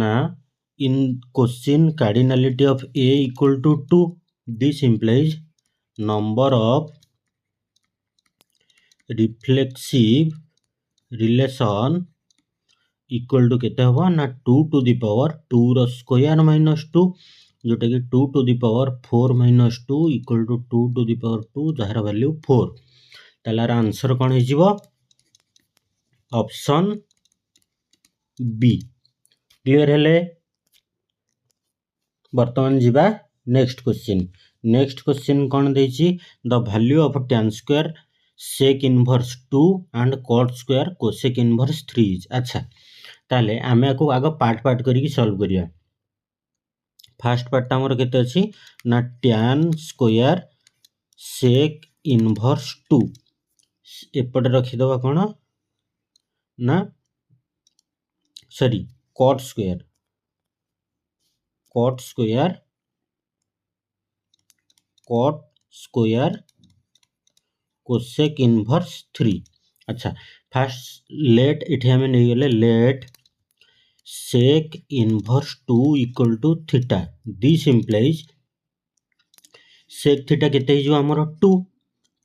ना in question cardinality of a equal to 2 this implies number of reflexive relation equal to केते हवा ना 2 to the power 2 रो स्क्वायर minus 2 जोटा कि 2 to the power 4 minus 2 equal to 2 to the power 2 जहार वैल्यू 4 तालार आंसर कौन है जीवो ऑप्शन बी क्लियर हेले वर्तमान जीवा नेक्स्ट क्वेश्चन कौन देछि the value of tan square sec inverse 2 and cot square cosec inverse 3 अच्छा ताले आमे को आगो पार्ट करिकि सॉल्व करिया फर्स्ट पार्ट हमर केते अछि ना tan स्क्वायर sec इनवर्स 2 एपटे रखि दबा कोन ना sorry cot square cosec inverse 3 अच्छा फर्स्ट लेट इथे हमें नहीं गेले let sec inverse 2 equal to theta this implies sec theta केते ही जो हमरो 2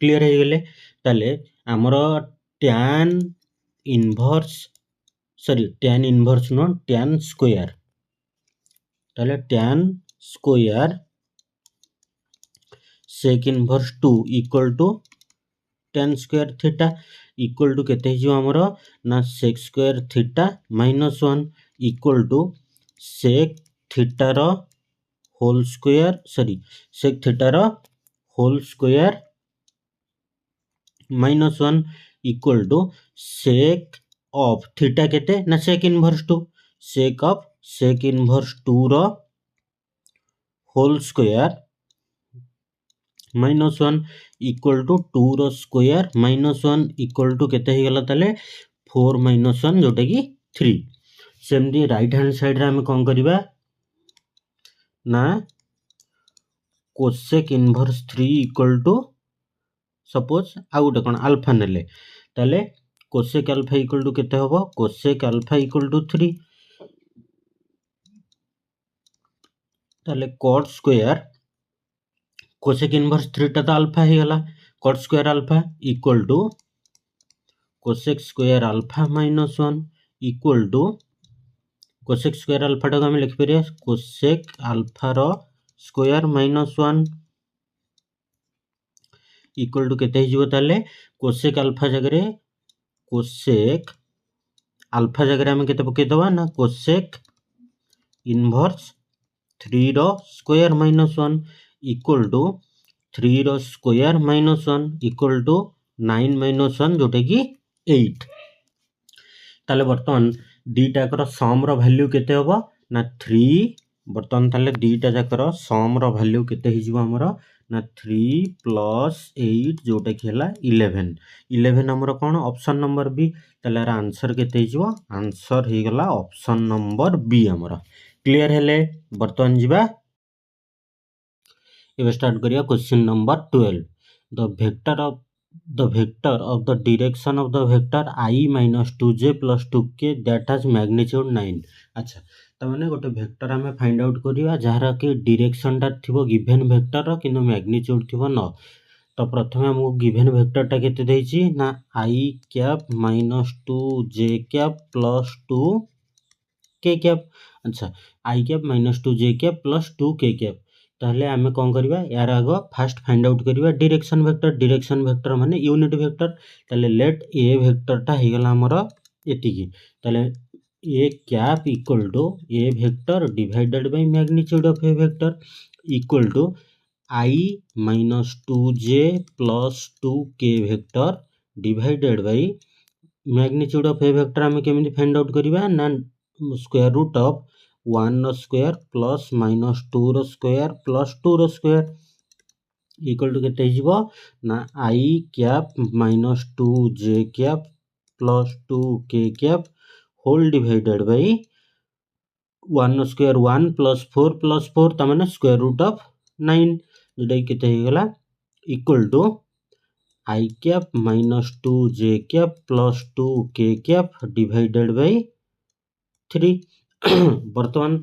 क्लियर हे गेले ताले हमरो tan inverse नो tan स्क्वायर ताले tan square sec inverse 2 equal to tan square theta equal to केते जो हमरो ना sec square theta -1 equal to sec theta रो होल स्क्वायर sec थीटा रो whole square -1 equal to sec of theta केते ना sec inverse 2 sec of sec inverse 2 रो होल स्क्वायर -1 इक्वल टू 2 रो स्क्वायर -1 इक्वल टू केते ही गला ताले 4 -1 जोटा कि 3 सेमदी राइट हैंड साइड रे हम कोन करिबा ना cosec inverse 3 equal to suppose आ गुटे कोन अल्फा नेले ताले cosec अल्फा इक्वल टू केते होबो cosec अल्फा इक्वल टू 3 ताले cot स्क्वायर cosec इनवर्स 3 टा तो अल्फा ही गला cot square alpha equal to cosec square alpha -1 equal to cosec square alpha टा हम लिख परिया cosec अल्फा रो स्क्वायर -1 इक्वल टू केते हिजो ताले cosec अल्फा जगह हम केते पके दबा ना cosec इनवर्स 3 रो स्क्वायर -1 इक्वल टू 3 रो स्क्वायर -1 इक्वल टू 9 -1 जोटा कि 8 ताले वर्तमान दीटा कर सम रो वैल्यू केते होबो ना 3 वर्तमान ताले दीटा जाकर सम रो वैल्यू केते हिजो हमरो ना 3 + 8 जोटा कि हला 11 हमरो कोन ऑप्शन नंबर बी ताले आंसर केते हिजो आंसर हे गला ऑप्शन नंबर बी हमरो क्लियर हेले वर्तमान जीवा एबे स्टार्ट करिया question number 12 the vector of the vector of the direction of the vector I minus 2j plus 2k that has magnitude 9. अच्छा ताने गोटे वेक्टर आम फाइंड आउट करिया जार कि डायरेक्शनटा थिबो गिवन वेक्टर किंतु मैग्नीट्यूड थिबो 9. तो प्रथमे हमको गिवन वेक्टरटा केते देछि ना I cap minus 2j cap plus 2k cap. अच्छा I cap minus 2j cap plus 2k cap. ताहले आमे कोन करबा यार आगो फास्ट फाइंड आउट करबा डायरेक्शन वेक्टर माने यूनिट वेक्टर. ताहले लेट ए वेक्टरटा हे गला हमर एतिकी. ताहले a cap equal to A vector divided by magnitude of A vector equal to I minus 2j plus 2k vector divided by magnitude of A vector आमे केमिति फाइंड आउट करबा ना square root of 1 square plus minus 2 square plus 2 square equal to केते हिजबो ना I cap minus 2j cap plus 2k cap whole divided by 1 square 1 plus 4 तामाने स्क्वायर रूट ऑफ 9 जेटा केते हे गला equal to I cap minus 2j cap plus 2k cap divided by 3. वर्तमान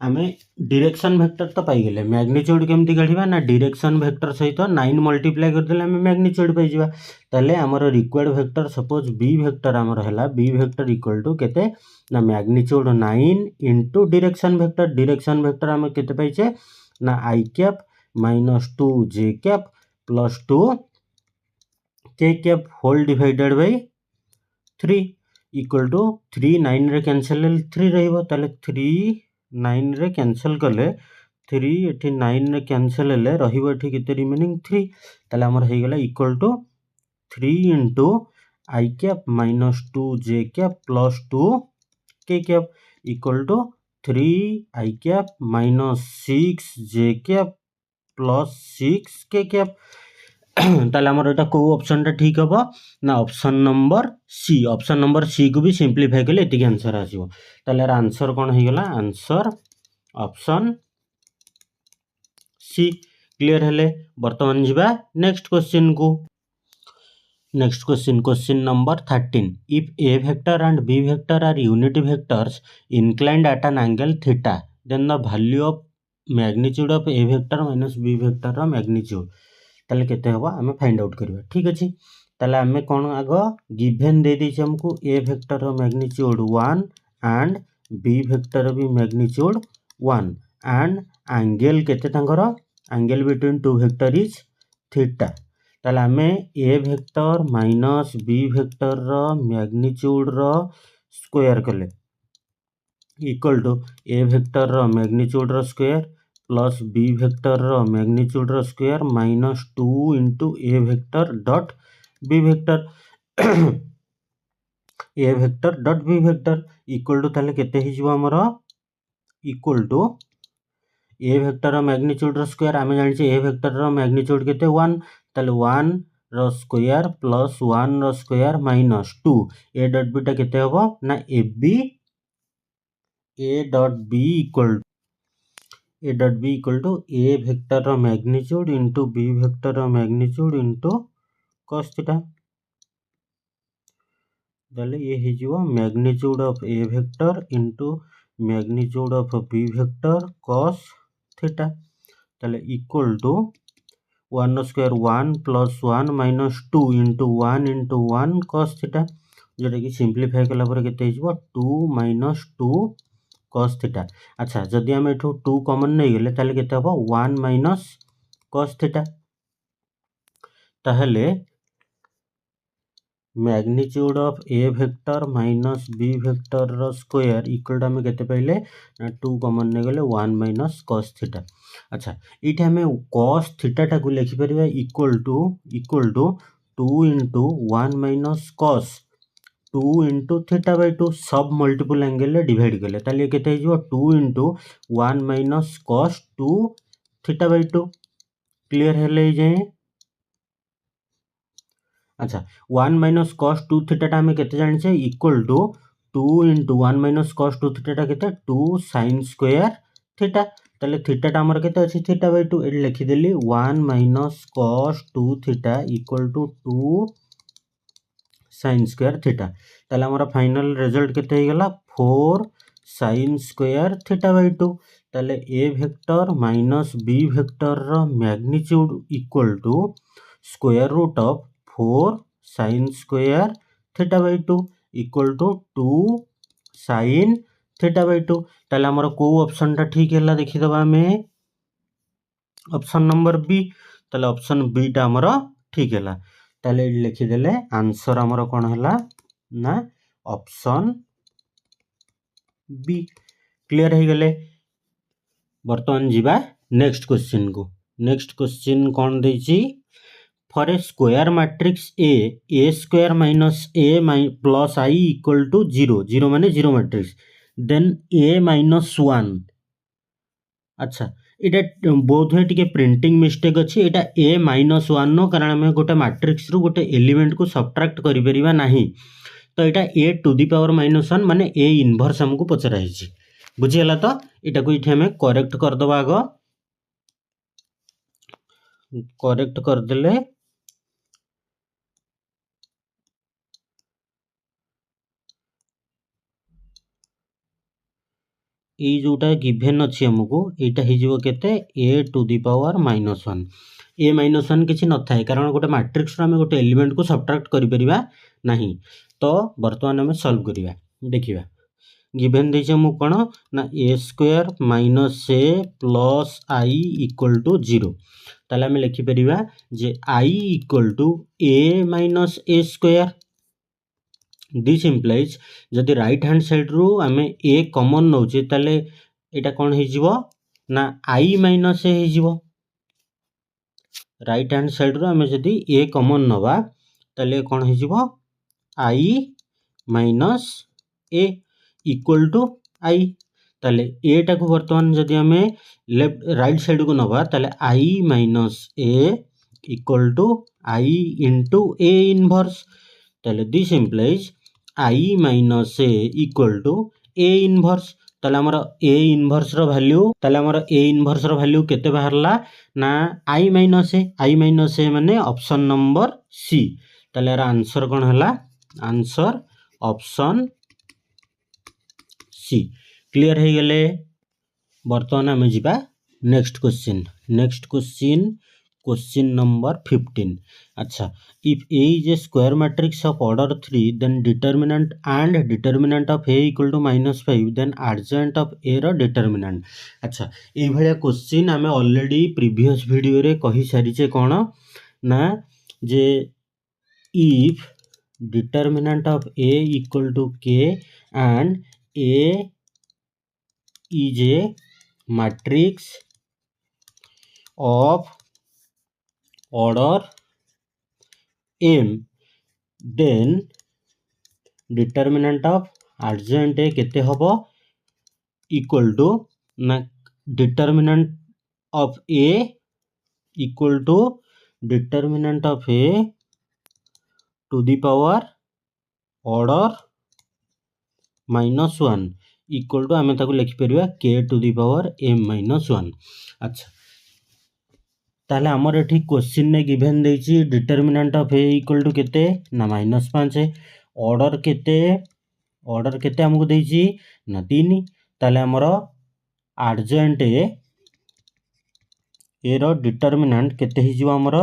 आमे डायरेक्शन वेक्टर तो पाई गेले मैग्नीट्यूड केमती काढिबा ना डायरेक्शन वेक्टर सहित 9 मल्टीप्लाई कर देले आमे मैग्नीट्यूड पाई जिबा. ताले हमर required vector suppose b vector हमर हला b वेक्टर इक्वल टू केते ना मैग्नीट्यूड 9 इनटू डायरेक्शन वेक्टर आमे केते पाइछे ना I cap minus 2j cap plus 2k cap whole divided by 3 equal to 3 9 रे कैंसिल 3 रहिबो. ताले 3 9 रे कैंसिल कले 3 एठी 9 रे कैंसिल ले रहिबो एठी केते रिमेनिंग 3. ताले हमर हे गेला equal to 3 into I cap minus 2j cap plus 2k cap equal to 3 I cap minus 6j cap plus 6k cap. ताले हमर एटा को ऑप्शनटा ठीक हबो ना ऑप्शन नंबर सी को भी सिंप्लीफाई कले एतिक आंसर आसीबो. ताले आंसर कोन हे गेला आंसर ऑप्शन सी. क्लियर हेले वर्तमान जिबा नेक्स्ट क्वेश्चन को. Next question number 13. If a vector and b vector are unit vectors inclined at an angle theta then the value of magnitude of a vector minus b vector ର magnitude ताले केते हबो आमे फाइंड आउट करबा. ठीक अछि ताले आमे कोन आगो गिवन दे दैछि हमको a वेक्टर रो मैग्नीट्यूड 1 एंड b वेक्टर भी मैग्नीट्यूड 1 एंड एंगल केते तांकर angle between two vector is theta. ताले आमे a vector minus b vector रो मैग्नीट्यूड रो स्क्वायर कले इक्वल टू a वेक्टर रो मैग्नीट्यूड रो स्क्वायर प्लस b वेक्टर रो मैग्नीट्यूड रो square minus 2 into a vector dot b vector a vector dot b vector equal to ताले केते हिजबो हमर इक्वल टू a वेक्टर रो मैग्नीट्यूड रो स्क्वायर आमे जानि छे a वेक्टर रो मैग्नीट्यूड केते 1 ताले 1 रो स्क्वायर प्लस 1 रो square minus 2 a dot b टा केते हबो ना a dot b equal to a vector रो मैग्नीट्यूड इनटू b वेक्टर रो मैग्नीट्यूड इनटू cos थीटा. ताले ये हे जिवो magnitude of a vector into magnitude of b vector cos theta. ताले equal to 1 square 1 plus 1 minus 2 into 1 cos theta जेटा कि सिंप्लीफाई कला पर केते हिजबो 2 माइनस 2 cos थीटा. अच्छा जदि हम एठो 2 कॉमन नै गेले ताले केते हबो 1 माइनस cos थीटा. ताहले magnitude of a vector minus b vector रो स्क्वायर इक्वल टू हम केते पाइले ना 2 कॉमन नै गेले 1 माइनस cos थीटा. अच्छा इठे हम cos थीटा टा को लिखि परिबा equal to 2 into 1 minus cos 2 into theta by 2 सब मल्टीपल एंगल डिवाइड कले ताले केते हिजो 2 into 1 minus cos 2 theta by 2. Clear हेले जाए. अच्छा 1 माइनस cos 2 थीटा टा हमें केते जानि छे equal to 2 into 1 minus cos 2 theta टा केते 2 sin स्क्वायर थीटा. ताले थीटाटा आमर केते अछि थीटा बाय 2 एटी लिखिदेली 1 minus cos 2 theta equal to 2 sin square theta. ताले आमर फाइनल रिजल्ट केते हे गला 4 sin स्क्वायर थीटा बाय 2। ताले a vector minus b vector रो magnitude equal to square root of 4 sin square theta by 2 equal to 2 sin theta by 2। ताले आमर को ऑप्शन टा ठीक हैला देखि दबा हमें ऑप्शन नंबर बी। ताले ऑप्शन बी टा आमर ठीक हैला। ताले लिखि देले आंसर आमर कोन हैला ना ऑप्शन बी। क्लियर हे गेले। वर्तमान जीवा नेक्स्ट क्वेश्चन को। नेक्स्ट क्वेश्चन कोन देछि for a square matrix A square minus a plus i equal to 0 0 माने 0 मैट्रिक्स देन a माइनस 1। अच्छा इटा बोध है टिके प्रिंटिंग मिस्टेक अछि। इटा a माइनस 1 नो कारण हमें गोटे मैट्रिक्स रु गोटे एलिमेंट को सब्ट्रैक्ट करि परिबा नाही। तो इटा a to the power minus 1 माने a इनवर्स हमको पचरा हिची। बुझी हला तो इटा को इथे हमें करेक्ट कर दबा। आगो करेक्ट कर देले ए जोटा गिवन अच्छी हमको यहाँ केते a to the power minus 1। a minus 1 किसी न थाए कारण गोटे मैट्रिक्स आम गोटे एलिमेंट को सब्ट्रैक्ट करि परिबा नाही। तो वर्तमान आम सॉल्व करिया देखिबा गिवन देछि हमको कोन ना a square minus a plus i equal to 0। ताले आम लिखि परिबा जे i equal to a minus a square. This implies जदि राइट हैंड साइड रू आम ए कॉमन नौचे ताले एटा कौन हो ना i माइनस ए हो। राइट हैंड साइड रू आम जदि ए कॉमन नवा ताले कौन हो i minus A equal to i। ताले ए टा को वर्तमान जदि आम लेफ्ट राइट साइड को नवा ताले i minus A equal to i into A inverse. ताले this implies i minus A equal to A inverse. ताले हमर ए इनवर्स रो वैल्यू ताले हमर ए इनवर्स रो वैल्यू केते बाहरला ना i माइनस ए माने ऑप्शन नंबर सी। ताले यार आंसर कोन हला आंसर ऑप्शन सी। क्लियर हे गेले। वर्तमान हम जिबा next question. Next question question number 15। अच्छा if a is a square matrix of order 3 then determinant and determinant of a equal to -5 then adjoint of a रो determinant। अच्छा ए भलिया क्वेश्चन हमें ऑलरेडी प्रीवियस वीडियो रे कहि सारी छे कोन ना जे if determinant of a equal to k and a is a matrix of order m then determinant of adjoint a केते हबो इक्वल टू ना determinant of a equal to determinant of a to the power order -1 equal to आमे ताको लिखि परिबा k to the power m -1। अच्छा ताले हमर एठी क्वेश्चन ने गिवन देछि determinant of a equal to केते ना -5। ऑर्डर केते हमको देछि ना 3। ताले हमर एडजॉइंट ए रो डिटरमिनेंट केते हि जिवो हमर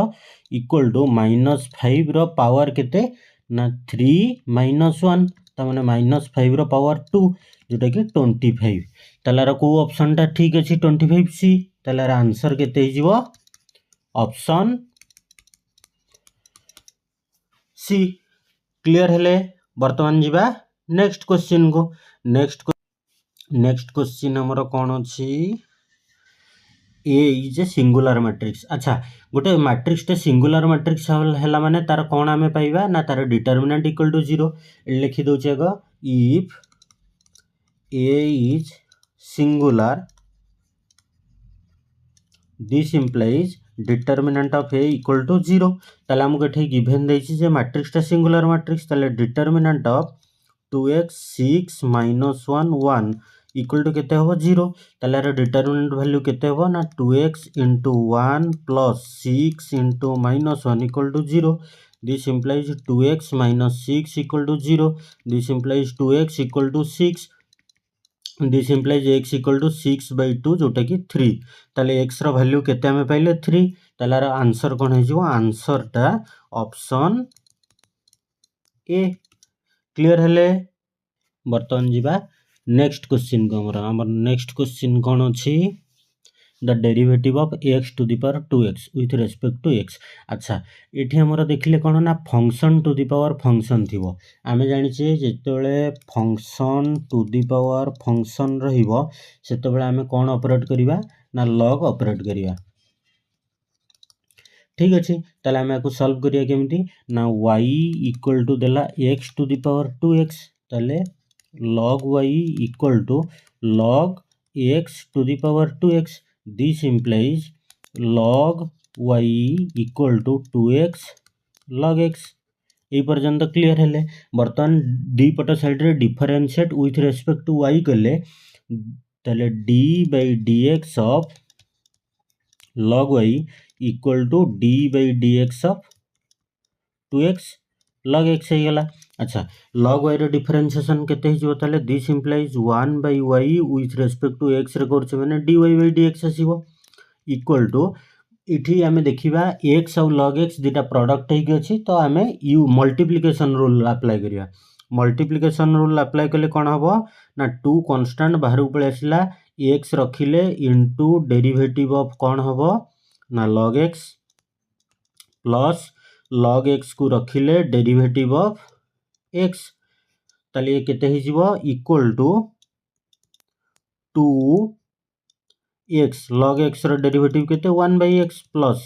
इक्वल टू -5 रो पावर केते ना 3 -1 ता माने -5 रो पावर 2 जोटा कि 25। ताले रो को ऑप्शन टा ठीक अछि 25 सी। ताले आंसर केते हि जिवो ऑप्शन सी। क्लियर हेले। वर्तमान जीवा नेक्स्ट क्वेश्चन को। नेक्स्ट क्वेश्चन हमर कोन अछि ए इज ए सिंगुलर मैट्रिक्स। अच्छा गोटे मैट्रिक्स टे सिंगुलर मैट्रिक्स हैला माने तार कोन हमें पाइबा ना तार डिटरमिनेंट इक्वल टू 0 लिखि दोचे आगो if A is singular this implies determinant of A equal to 0। ताले हमको एठी गिवन देछि जे मैट्रिक्स टा सिंगुलर मैट्रिक्स ताले determinant of 2x 6 -1 1 equal to केते हो 0 ताले यार डिटरमिनेंट वैल्यू केते हो ना 2x into 1 plus 6 into minus 1 equal to 0. This implies 2x minus 6 equal to 0. This implies 2x equal to 6. This implies x equal to 6 by 2 जोटा कि 3 ताले x रो वैल्यू केते हमें पाइले 3 ताले यार आंसर कोन हे जिवो आंसर टा ऑप्शन ए क्लियर हेले बर्तमान जीवा नेक्स्ट क्वेश्चन को हमर नेक्स्ट क्वेश्चन कोन अछि the derivative of x to the power 2x with respect to x अच्छा एठी हमर देखिले कोन ना function to the power function थिबो आमे जानि छे जेतेबेले function to the power function रहिबो सेतेबेले आमे कोन ऑपरेट करिवा ना लॉग ऑपरेट करिवा ठीक अछि ताले आमे को सॉल्व करिया केमती ना y इक्वल टू देला x to the power 2x ताले log y equal to log x to the power 2x. This implies log y equal to 2x log x. ये पर्यंत क्लियर हेले बर्तमान दी पट साइड रे differentiate with respect to y कले ताले d by dx of log y equal to d by dx of 2x log x हे गला अच्छा log y रो डिफरेंशिएशन केते हिजो ताले this implies 1 by y with respect to x रे करछ माने dy by dx आसीबो इक्वल टू इठी आमे देखिबा x और log x दिटा प्रोडक्ट हे कि अछि तो आमे यू मल्टीप्लिकेशन रूल अप्लाई करिया मल्टीप्लिकेशन रूल अप्लाई कले कोन हबो ना 2 कांस्टेंट बाहर पळे आसिला x रखिले इनटू डेरिवेटिव ऑफ कोन हबो ना log x plus log x को रखिले डेरिवेटिव ऑफ x ताले केते हि जिवो equal to 2x log x रो डेरिवेटिव केते 1 by x plus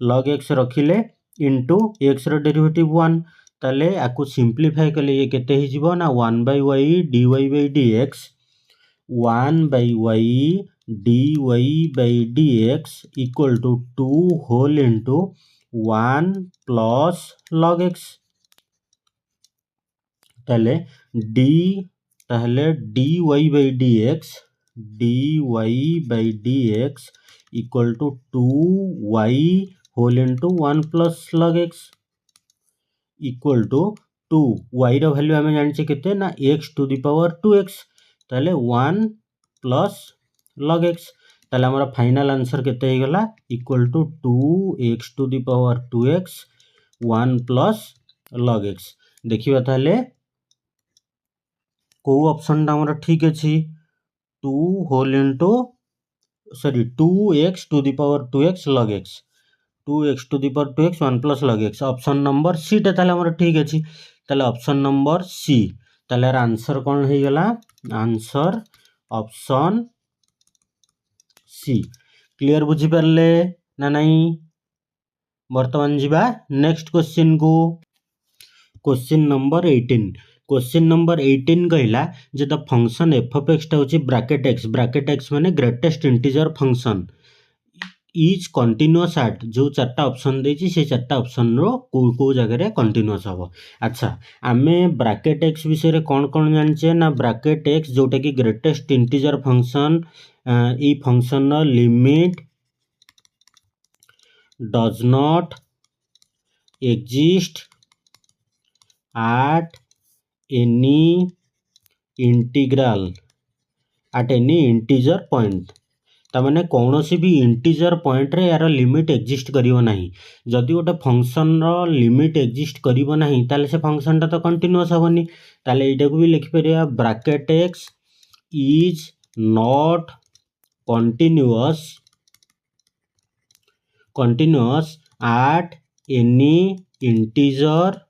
log x रखिले इनटू x रो डेरिवेटिव 1 ताले आकु सिंपलीफाई कले ये केते हि जिवो ना 1 by y dy by dx 1 by y dy by dx equal to 2 whole into 1 plus log x ताले d ताले dy by dx equal to 2y whole into 1 plus log x equal to 2 y रो वैल्यू हमें जानि छे केते ना x to the power 2x ताले 1 plus log x ताले हमरा फाइनल आंसर केते हे गला equal to 2x to the power 2x 1 plus log x देखिबा ताले को ऑप्शन ता हमरा ठीक अछि 2 whole into sorry 2x to the power 2x log x 2x to the power 2x 1 plus log x option number C ता ताले हमरा ठीक अछि ताले ऑप्शन नंबर सी ताले आंसर कोन हे गला आंसर ऑप्शन सी क्लियर बुझी परले ना नहीं वर्तमान जीवा नेक्स्ट क्वेश्चन को क्वेश्चन नंबर 18 क्वेश्चन नंबर 18 कहला जे the function f of x टा होची ब्रैकेट x माने greatest integer function is continuous at जो चारटा ऑप्शन देछि से चारटा ऑप्शन रो को जगह रे कंटीन्यूअस हबो अच्छा आमे ब्रैकेट x विषय रे कोन जानछे ना ब्रैकेट x जोटा कि ग्रेटेस्ट इंटीजर फंक्शन ई फंक्शन नो limit does not exist at any integral at any integer point तामाने कौनसी भी इंटीजर पॉइंट रे यार लिमिट एग्जिस्ट करिवो नाही जदि गोटे फंक्शन रो लिमिट एग्जिस्ट करिवो नाही ताले से फंक्शन ता तो कंटीन्यूअस होबनी ताले एटा को भी लिखि परिया bracket x is not continuous at any integer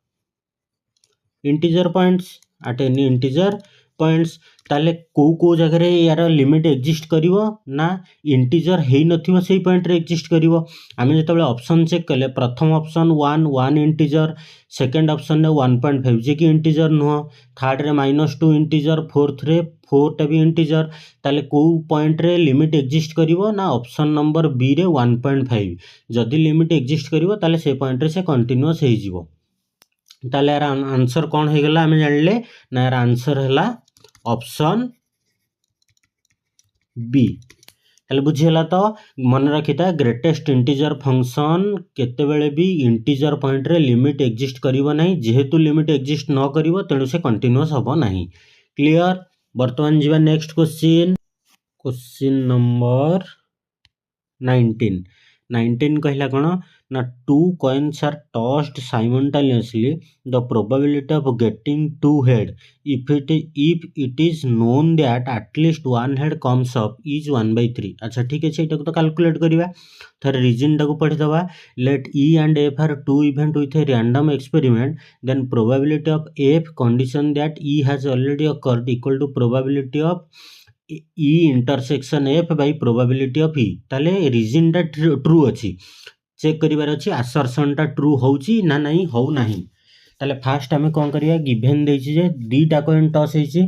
points at any integer points ताले को जगह रे यार लिमिट एग्जिस्ट करिवो ना इंटीजर हेई नथिवो सेही पॉइंट रे एग्जिस्ट करिवो आमे जेतबेले ऑप्शन चेक कले प्रथम ऑप्शन 1 इंटीजर सेकंड ऑप्शन रे 1.5 जे कि इंटीजर नुह थर्ड रे -2 इंटीजर फोर्थ रे 4 टा भी इंटीजर ताले को पॉइंट रे लिमिट एग्जिस्ट करिवो ना ऑप्शन नंबर बी रे 1.5 जदि लिमिट एग्जिस्ट करिवो ताले से पॉइंट रे से कंटीन्यूअस हेई जिवो ताले यार आंसर कोन हे गेला हमें जानले ना यार आंसर हैला ऑप्शन बी ताले बुझीगला। तो मन रखिता ग्रेटेस्ट इंटीजर फंक्शन केतेबेले भी इंटीजर पॉइंट रे लिमिट एग्जिस्ट करिवो नहीं, जेहेतु लिमिट एग्जिस्ट न करिवो तेणु से कंटिन्यूअस हबो नहीं। क्लियर। वर्तमान जीवा नेक्स्ट क्वेश्चन, क्वेश्चन नंबर 19 कहला कौन ना to coins are tossed simultaneously, the probability of getting two head if it is known that at least one head comes up is 1/3। अच्छा ठीक है, एटा तो कैलकुलेट करिवा। थर रीजन टाको पढ़ी दवा। Let E and F are two event with a random experiment, then probability of F condition that E has already occurred equal to probability of E intersection F by probability of E। ताले रीजन टा ट्रू अच्छी चेक करिवार अच्छी, आसर्शन टा ट्रू होउची ना नहीं हो नहीं। ताले फास्ट आमे कोन करिया, गिवन देछि जे दीटा कॉइन टॉस हेछि,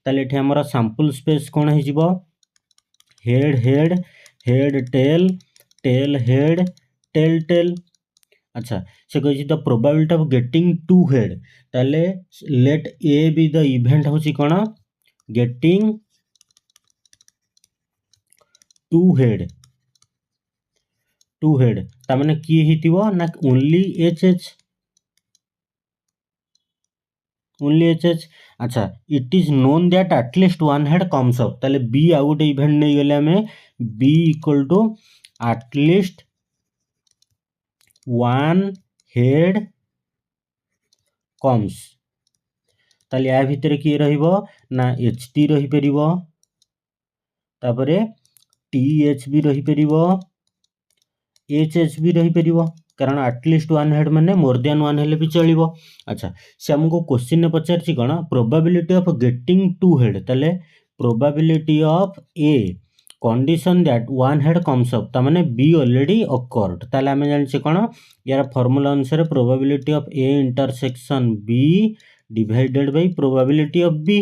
ताले एठी हमर सैंपल स्पेस कोन हे जिवो head head head tail tail head tail tail. अच्छा से कहि the probability of getting two head, ताले let A B the event होछि कोन गेटिंग टू हेड तामाने किए हितिवो ना only H H only H H. अच्छा it is known that at least one head comes up, ताले बी आ गोटे इवेंट नहीं गले हमें B equal to at least one head comes, ताले या भितर किए रहिबो ना एच टी रही परिबो, तापरे टी एच भी रही परिबो, एच एच भी रही परिबो, कारण एटलीस्ट वन हेड माने मोर देन वन हेले भी चलिबो। अच्छा से हमको क्वेश्चन ने पचारछि कोन probability of getting two head, ताले probability of A condition that one head comes up, ता माने बी ऑलरेडी अकर्ड। ताले हमें जानि कोन यार फार्मूला अनुसार probability of A intersection B divided by probability of B.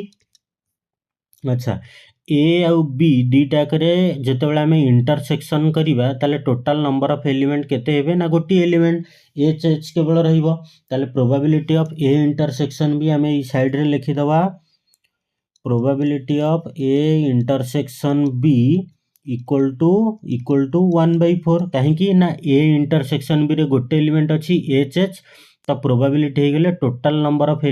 अच्छा ए आउ बी दीटा करे जेतेबेले आमे इंटरसेक्शन करिबा ताले टोटल नंबर ऑफ एलिमेंट केते हेबे ना गोटी एलिमेंट एच एच केवल रहिबो, ताले प्रोबेबिलिटी ऑफ ए इंटरसेक्शन भी आमे ई साइड रे लिखि दवा probability of A intersection B equal to 1/4। कहीं ना ए इंटरसेक्शन बी रे गोटे एलिमेंट अछि एच एच, तो प्रोबेबिलिटी हो गले total number of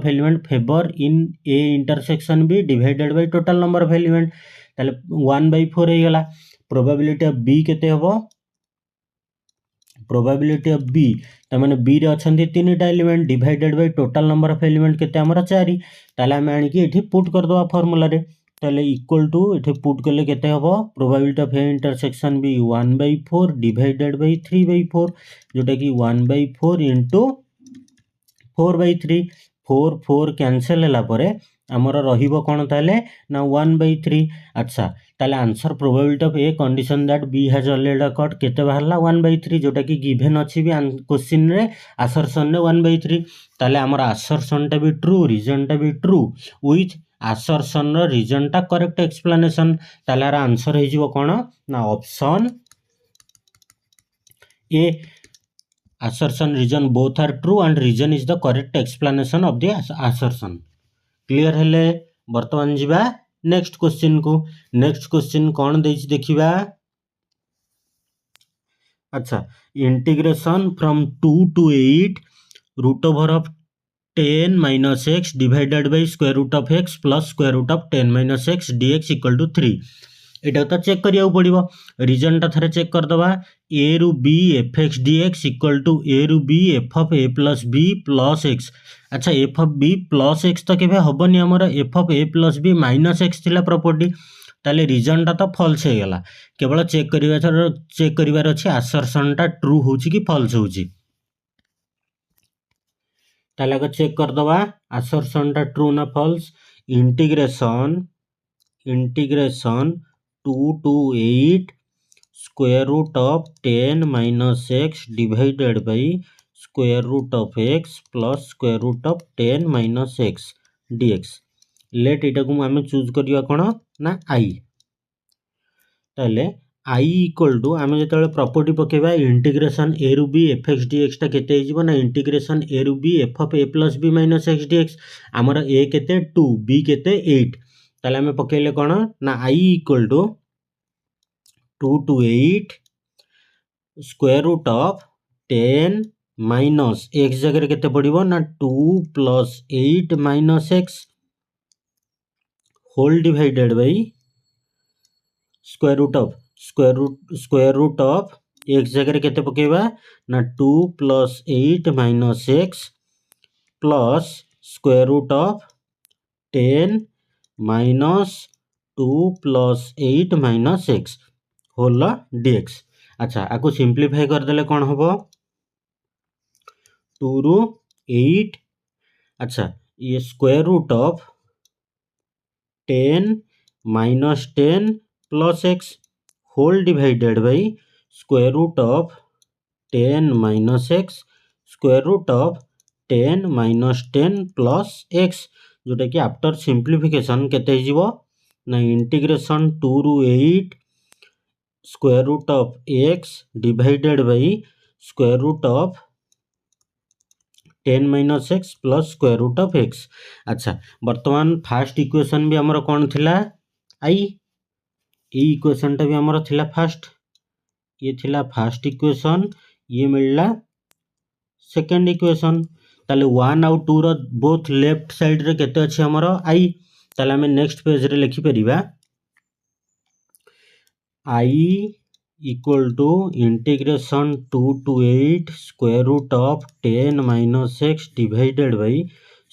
element favour in A intersection B divided by total number of element, ताले 1/4 हो गला। प्रोबेबिलिटी ऑफ बी केते हबो, प्रोबेबिलिटी ऑफ बी त माने बी रे अछंती तीनटा element divided by total number of element केते हमर 4, ताले हम आनी कि एठी पुट कर दवा फार्मूला रे, ताले इक्वल टू एठी पुट करले केते हबो probability of A intersection B 1/4 divided by 3/4, जोटा कि 1/4 इंटू 4/3, 4 4 कैंसल होला परे हमर रहिबो कोन ताले ना 1/3। अच्छा ताले answer probability of A condition that B has already occurred केते बाहरला 1/3, जोटा कि गिवन अछि भी क्वेश्चन रे असर्शन रे 1/3। ताले हमर असर्शन टा भी ट्रू रीजन टा भी ट्रू विथ असर्शन रो रीजन टा करेक्ट एक्सप्लेनेशन, ताले आंसर हे जिवो कोन ना option A. assertion reason both are true and reason is the correct explanation of the assertion। Clear हेले वर्तमान जीवा नेक्स्ट क्वेश्चन को। नेक्स्ट क्वेश्चन कौन देछि देखिबा। अच्छा integration from 2 to 8 root over of 10 minus x divided by square root of x plus square root of 10 minus x dx equal to 3। एटा तो चेक करिया पड़िबो, रीजन टा थरे चेक कर दवा a रु b f x d x equal to a रु b f of a plus b plus x। अच्छा f of b plus x तो केबे हबनी, हमर f of a plus b minus x थिला प्रॉपर्टी, ताले रीजन टा तो फॉल्स हे गेला। केवल चेक करिवार अछि असर्शन टा ट्रू होउची कि फॉल्स होउची, ताले को चेक कर दवा असर्शन टा ट्रू ना false. Integration 2 to 8 square root of 10 minus x divided by square root of x plus square root of 10 minus x dx। Late एटा को आमे चूज करिया कोन ना i, ताले i इक्वल टू आमे जेतेबेले प्रॉपर्टी पकेबा इंटीग्रेशन a रु b एफ एक्स dx टा केते हिजबो ना इंटीग्रेशन a रु b f of a plus b minus x dx। हमर a केते 2 b केते 8, ताले आमे पकेले कोन ना I equal to 2 to 8 square root of 10 minus x जगह केते पड़िबो ना 2 plus 8 minus x whole divided by square root of x जगह केते पकेबा ना 2 plus 8 minus x plus square root of 10 minus 2 plus 8 minus x whole dx। अच्छा आपको सिंप्लीफाई कर देले कौन होबो 2 रु 8। अच्छा ये square root of 10 minus 10 plus x whole divided by square root of 10 minus x square root of 10 minus 10 plus x जोटा कि आफ्टर सिंप्लीफिकेशन केते हिजिबो ना इंटीग्रेशन 2 रु 8 square root of x divided by square root of 10 minus x plus square root of x। अच्छा वर्तमान फर्स्ट इक्वेशन भी हमर कोन थिला I ई इक्वेशन टा भी हमर थिला फर्स्ट ये थिला फर्स्ट इक्वेशन ये मिलला सेकंड इक्वेशन ताले 1 आउ 2 रो बोथ लेफ्ट साइड रे केते अछि हमर I ताले हमें नेक्स्ट पेज रे लिखि परिबा I equal to integration 2 to 8 square root of 10 minus x divided by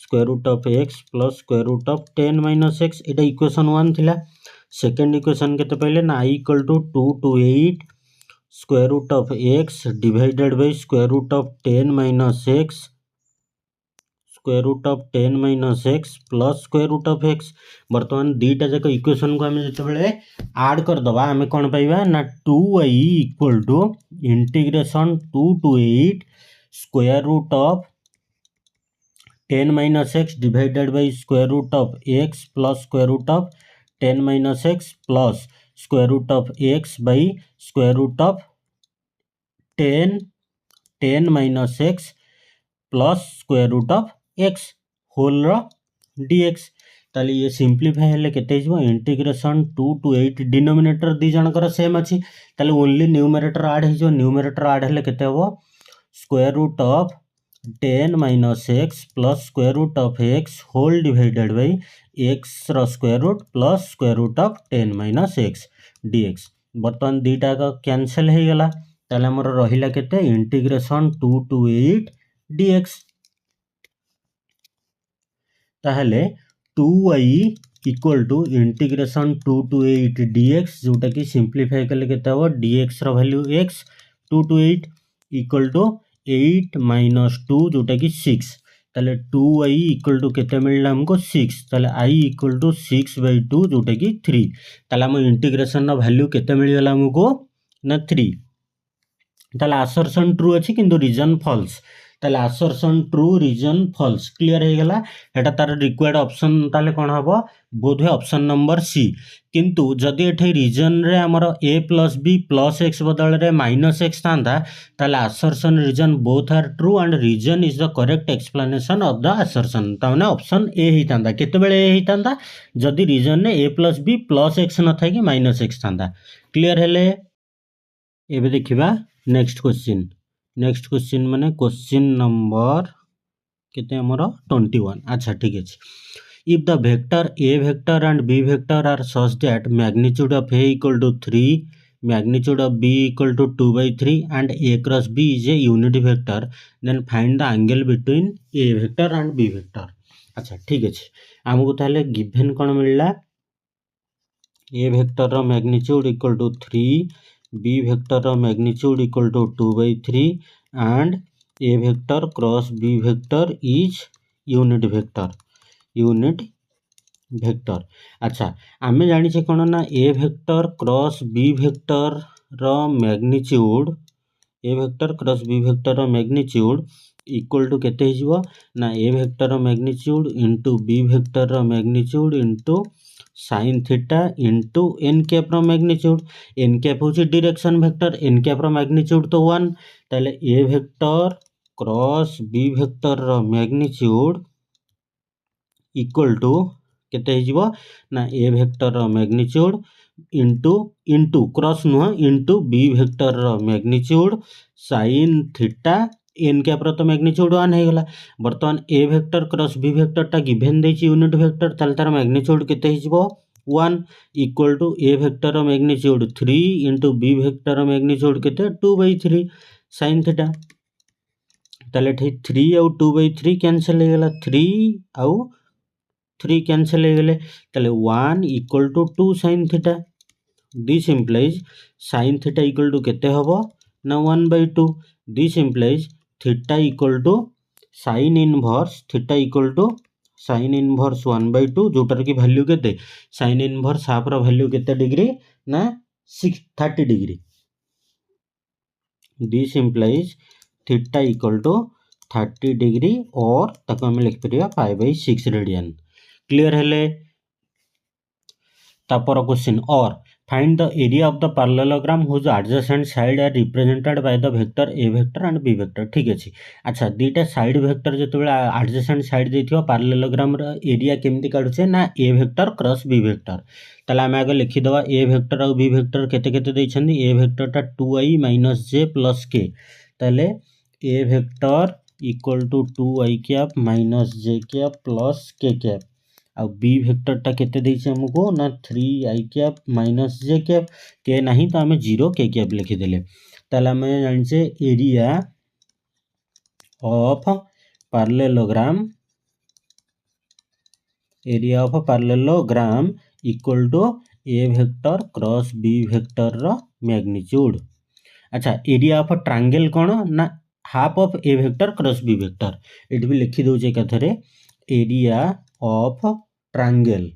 square root of x plus square root of 10 minus x एटा इक्वेशन 1 थिला। सेकंड इक्वेशन केते पहिले ना I equal to 2 to 8 square root of x divided by square root of 10 minus x square root of 10 minus x plus square root of x। वर्तमान दीटा जाक इक्वेशन को हमें जते बेले ऐड कर दबा हमें कोन पाइबा ना 2i equal to integration 2 to 8 square root of 10 minus x divided by square root of x plus square root of 10 minus x plus square root of x by square root of 10 minus x plus square root of x whole रो dx। ताली ये सिंप्लीफाई हेले केते हिजबो इंटीग्रेशन 2 to 8 डिनोमिनेटर दी जनकर सेम अछि ताले ओनली न्यूमरेटर ऐड हिजो न्यूमरेटर ऐड हेले केते होबो square root of 10 minus x plus square root of x whole divided by x रो square root plus square root of 10 minus x dx। वर्तमान दीटा का कैंसिल हे गला ताले हमर रहिला केते इंटीग्रेशन 2 to 8 dx ताहले 2i equal to integration 2 to 8 dx जोटा कि सिंप्लीफाई करले केते हो dx रो value x 2 to 8 equal to 8 minus 2 जोटा कि 6 ताले 2i इक्वल टू केते मिलला हमको 6 ताले i इक्वल टू 6/2 जोटा कि 3 ताले हम इंटीग्रेशन रो वैल्यू केते मिल गेला हमको ना 3 ताले असर्शन ट्रू अछि किंतु रीजन फॉल्स ताले assertion true reason false clear हे गेला एटा तार रिक्वायर्ड ऑप्शन ताले कोन हबो बोधे ऑप्शन नंबर सी। किंतु जदि एठे रीजन रे हमर a plus b plus x बदल रे माइनस x थांदा ताले assertion reason both are true and reason is the correct explanation of the assertion ताने ऑप्शन ए ही थांदा केते बेले ए ही थांदा जदि रीजन रे a plus b plus x न थाई कि माइनस x थांदा क्लियर हेले। एबे देखिबा नेक्स्ट क्वेश्चन माने क्वेश्चन नंबर केते हमरो 21। अच्छा ठीक है if the vector a vector and b vector are such that magnitude of a equal to 3 magnitude of b equal to 2/3 and a cross b is a unit vector then find the angle between a vector and b vector. अच्छा ठीक है हमको ताले गिवन कोन मिलला a वेक्टर रो magnitude equal to 3 b vector रो magnitude equal to 2/3 and a vector cross b vector is unit vector. अच्छा आमे जानि छे कोन ना a vector cross b vector रो magnitude a vector cross b vector रो मैग्नीट्यूड इक्वल टू केते हिजबो ना a वेक्टर रो मैग्नीट्यूड इनटू b वेक्टर रो magnitude into sin theta into n cap रो मैग्नीट्यूड n कैप होची डायरेक्शन वेक्टर n कैप रो मैग्नीट्यूड तो 1 ताले a vector cross b vector रो मैग्नीट्यूड इक्वल टू केते हिजिवो ना ए वेक्टर रो मैग्नीट्यूड इंटू क्रॉस नुह इंटू बी वेक्टर रो magnitude sin theta n cap रो तो मैग्नीट्यूड 1 हे गला। वर्तमान A vector cross B vector टा गिवन देछि यूनिट वेक्टर ताल तार मैग्नीट्यूड केते हिजिवो 1 इक्वल टू ए वेक्टर रो मैग्नीट्यूड 3 इंटू बी वेक्टर रो मैग्नीट्यूड केते 2/3 sin थीटा। ताले 3 आउ 2/3 कैंसिल हो गला 3 आउ 3 कैंसिल हो गले ताले 1 equal to 2 sin theta. This implies sin theta equal to केते हबो ना 1/2। This implies theta equal to sin inverse theta equal to sin inverse 1/2 जोटार की वैल्यू केते sin इनवर्स हाफ रो वैल्यू केते डिग्री ना 30 degree. This implies theta equal to 30 degree और ताको हम लिख परिया π/6 रेडियन। क्लियर हेले तापर क्वेश्चन और find the area of the parallelogram whose adjacent side are represented by the vector A vector and B vector. ठीक अछि। अच्छा दीटा साइड वेक्टर जेतेबेला एडजेसेंट साइड देथियो पैरेललोग्राम रो एरिया केमति काढुछे ना ए वेक्टर क्रॉस बी वेक्टर। ताले हम आगे लिखि दवा ए वेक्टर और बी वेक्टर केते केते दैछन्दी ए वेक्टर टा 2i - j + k ताले A vector equal to 2i cap - j cap plus k cap आ बी वेक्टर टा केते दैछि हमको ना 3i कैप - j कैप के नहीं तो हमें 0 k कैप लिखि देले। ताले हमें जानिछे area of parallelogram equal to A vector cross B vector रो मैग्नीट्यूड। अच्छा एरिया ऑफ ट्रायंगल कोन ना half of A vector cross B vector एट भी लिखि दउचे कथरे area of triangle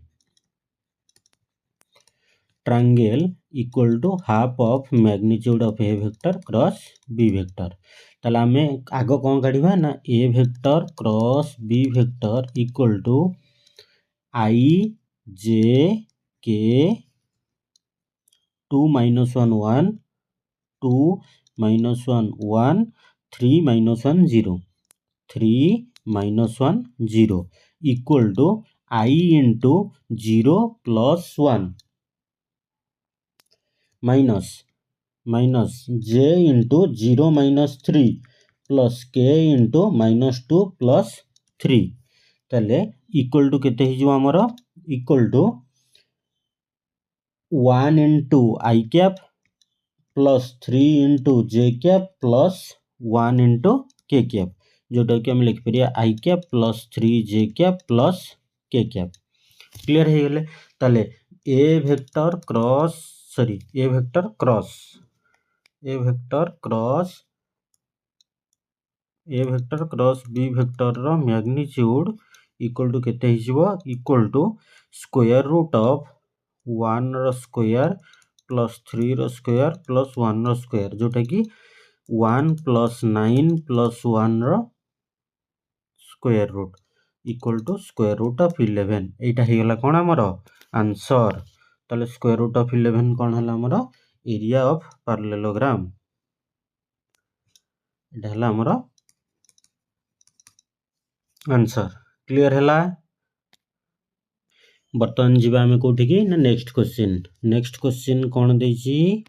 equal to half of magnitude of A vector cross B vector. ताले हमें आगो कोन काढिबा ना ए vector cross B vector equal to i j k 2 - 1 1 2 - 1 1 3 - 1 0 3 - 1 0 equal to I into 0 + 1 minus j into 0 - 3 plus k into -2 + 3 ताले इक्वल टू केते हिजो हमर equal to 1 into i cap plus 3 into j cap plus 1 into k cap जोटा कि हम लिख परिया i cap plus 3 j cap plus k cap. Clear हो गले ताले A vector cross B vector रो मैग्नीट्यूड इक्वल टू केते हिजबो equal to square root of 1 रो स्क्वायर प्लस 3 रो स्क्वायर प्लस 1 रो स्क्वायर जोटा कि 1 + 9 + 1 रो square root equal to square root of 11 एटा हे गला कोन हमर आंसर। ताले स्क्वायर रूट ऑफ 11 कोन हला हमर एरिया ऑफ पैरेललोग्राम एटा हला हमर आंसर। क्लियर हला बर्तमान जीवा हमें कोठी की ना नेक्स्ट क्वेश्चन कोन देछि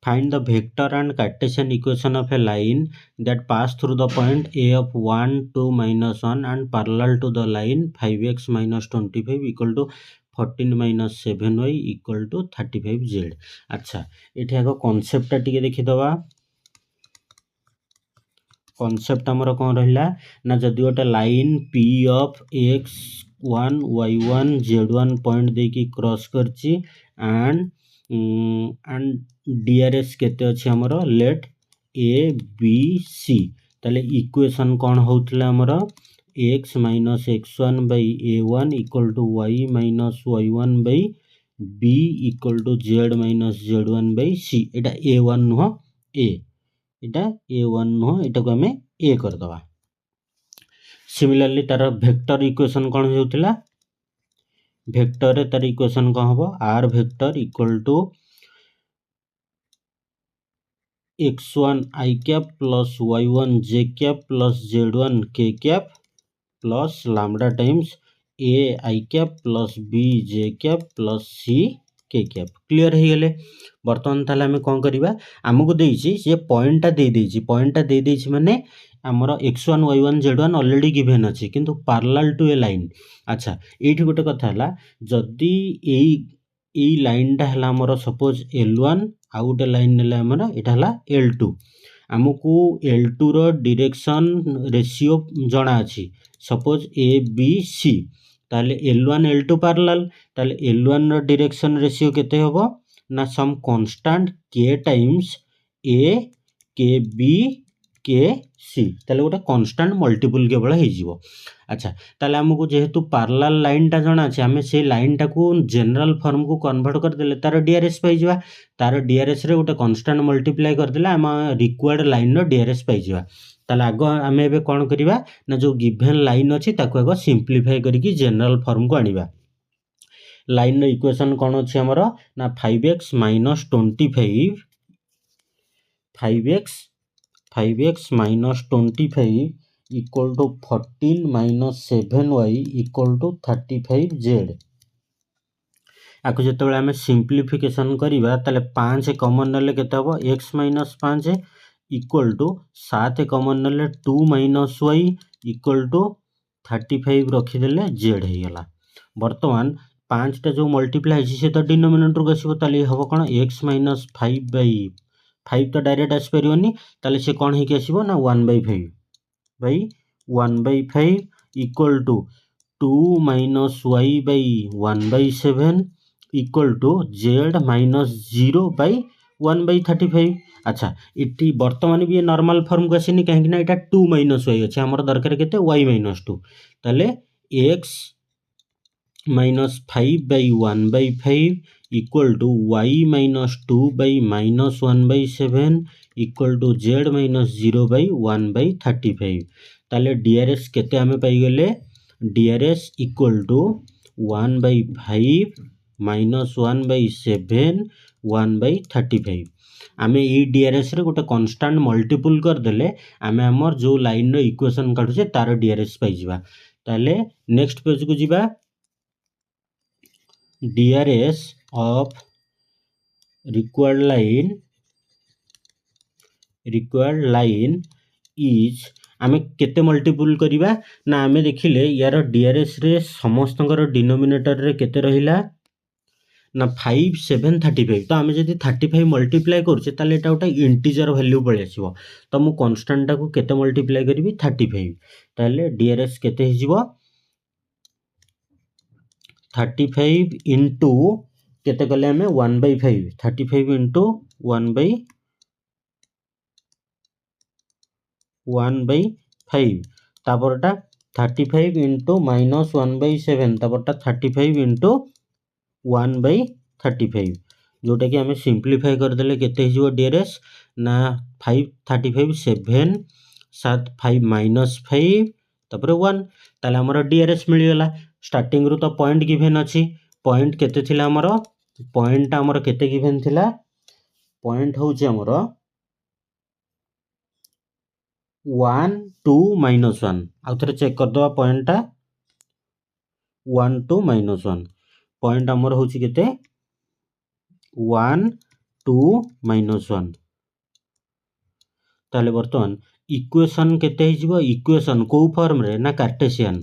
find the vector and Cartesian equation of a line that pass through the point A of 1 2 - 1 and parallel to the line 5x - 25 equal to 14 - 7y equal to 35z। अच्छा एठी आगो कांसेप्ट टा टिके देखि दवा कांसेप्ट हमर कोन रहला ना जदि ओटा line P of x1 y1 z1 point दे की क्रॉस करची एंड DRS केते अछि हमर लेट ए बी सी ताले इक्वेशन कोन होतला हमर x - x1 / a1 equal to y - y1 / b equal to z - z1 / c Etah a1 नुह a एटा a1 नुह एटा को हमें a कर दवा। सिमिलरली तार वेक्टर इक्वेशन कोन होतला वेक्टर रे तार इक्वेशन कोन हबो r vector equal to x1 i cap plus y1 j cap plus z1 k cap plus lambda times a i cap plus b j cap plus c k cap clear हो गले। बर्तमान ताले आम कौन करवा आमको देसी सी पॉइंटा दे माने आमर x1 y1 z1 already given अच्छी किंतु पैरेलल टू ए लाइन। अच्छा ये गोटे कथा है जदि यही लाइनटा है आमर सपोज L1 आउ गोटे लाइन ने यहाँ L2 आमको L2 रो डायरेक्शन रेशियो जना अच्छी सपोज ए बी सी ताले L1 L2 पैरेलल ताले L1 रो डायरेक्शन रेशियो केते होबो ना some constant k times a के बी के सी ताले गोटे कांस्टेंट मल्टीपल केवल हो जिवो। अच्छा ताले हमको जेहेतु पैरेलल लाइन टा जना अछि हमें से लाइन टा को जनरल फॉर्म को कन्वर्ट कर देले तार डीआरएस पाई जिवा तार डीआरएस रे गोटे कांस्टेंट मल्टीप्लाई कर देले हम रिक्वायर्ड लाइन रो डीआरएस पाई जिवा। ताले आगो आम एबे कोन करिवा ना जो गिवन लाइन अछि ताको आगो सिंपलीफाई करिकि जनरल फॉर्म को आनिबा। लाइन रो इक्वेशन कोन अछि हमर ना 5x - 25 5x minus 25 equal to 14 minus 7y equal to 35z। आपको जो आम सिंप्लीफिकेशन करवा ताले 5 कॉमन नेले केते हबो x minus 5 equal to 7 common नेले 2 minus y इक्वल टू 35 रखीदेले z हो गला। वर्तमान 5 टा जो मल्टीप्लाई से तो डिनोमिनेटर को आसीबो ताले हबो कोन x minus 5 तो डायरेक्ट आसपारे ताले से कौन है आसो ना 1/5 equal to 2 minus y by 1/7 equal to z minus 0/1/35। अच्छा इटी वर्तमान भी नॉर्मल फॉर्म को आसनी कहीं ना यहाँ 2 minus y अच्छे आमर दरकार के y - 2 ताले x minus 5/1/5 equal to y minus 2/-1/7 equal to z minus 0/1/35। ताले DRS केते हमें पाई गले DRS equal to 1/5 - 1/7 1/35। आमे ई DRS रे गोटे कांस्टेंट मल्टीपल कर देले आमे हमर जो लाइन रो इक्वेशन काढुचे तार DRS पाई जिबा। ताले नेक्स्ट पेज को जिबा DRS of required line is आमे केते मल्टीपल करिबा ना आमे देखिले यार DRS रे समस्तकर डिनोमिनेटर रे केते रहिला ना 5 7 35 तो आमे जदी 35 मल्टीप्लाई करछे ताले एटा गोटे इंटीजर वैल्यू पळे आसीबो तो मु कांस्टेंट टा को केते मल्टीप्लाई करिवि 35 ताले DRS केते हिजिबो 35 इंटू केते कले हमें 1/5 35 इंटू 1/5 तापरटा 35 इंटू माइनस 1/7 तापरटा 35 इंटू 1/35 जोटा कि हमें सिंप्लीफाई कर देले केते हिजिबो DRS ना 5 35 7 7 5 माइनस 5 तापर 1 ताले हमर DRS मिल गेला। स्टार्टिंग रो तो पॉइंट गिवन अछि पॉइंट केते थिला हमर पॉइंट हमर केते गिवन थिला पॉइंट होउची हमर 1 2 -1 आ थरे चेक कर दवा पॉइंट 1 2 -1 पॉइंट हमर होउची केते 1 2 -1 ताले वर्तमान इक्वेशन केते हिजिबो इक्वेशन को फॉर्म रे ना कार्टेशियन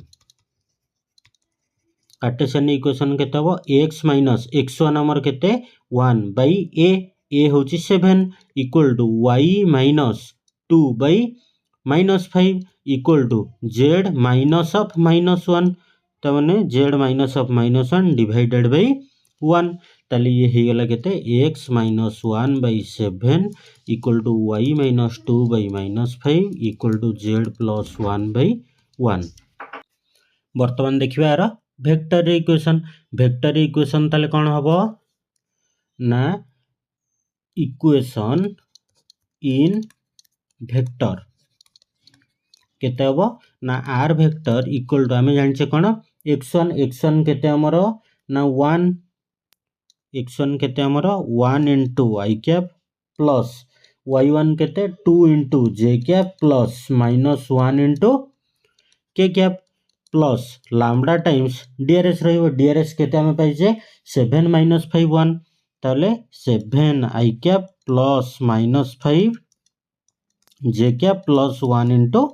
इक्वेशन केते हबो x minus x1 हमर केते 1/a होची 7 equal to y minus 2/-5 equal to z minus of -1 त माने z minus of -1 divided by 1 ताले ये हे गेला केते x minus 1/7 equal to y minus 2/-5 equal to z plus 1/1। वर्तमान देखिबा यार वेक्टर इक्वेशन ताले कौन हबो ना इक्वेशन इन वेक्टर केते हबो ना r वेक्टर इक्वल टू हमें जानिचे कोन x1 केते हमर ना 1 x1 केते हमर 1 into i cap plus y1 केते 2 into j cap plus -1 into k cap plus lambda times DRS रहिबो डीआरएस केते आमे पाइजे 7 - 5 1 ताले 7 i cap plus -5 j cap plus 1 into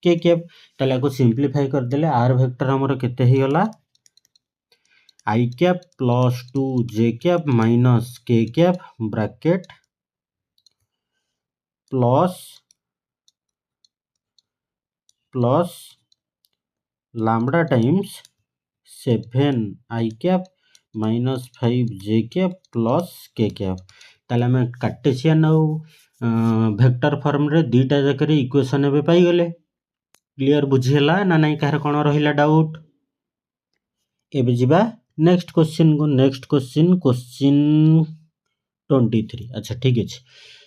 के कैप ताले को सिंपलीफाई कर देले आर वेक्टर हमर केते हे गला i cap plus 2 j cap minus k cap bracket plus lambda times 7 i cap minus 5 j cap plus k cap ताले हमें कार्टेशियन और वेक्टर फॉर्म रे दुईटा जाकर इक्वेशन एबे पाई गले क्लियर बुझीला ना नहीं कहार कौन रहिला डाउट एबे जिबा नेक्स्ट क्वेश्चन को नेक्स्ट क्वेश्चन 23 अच्छा ठीक है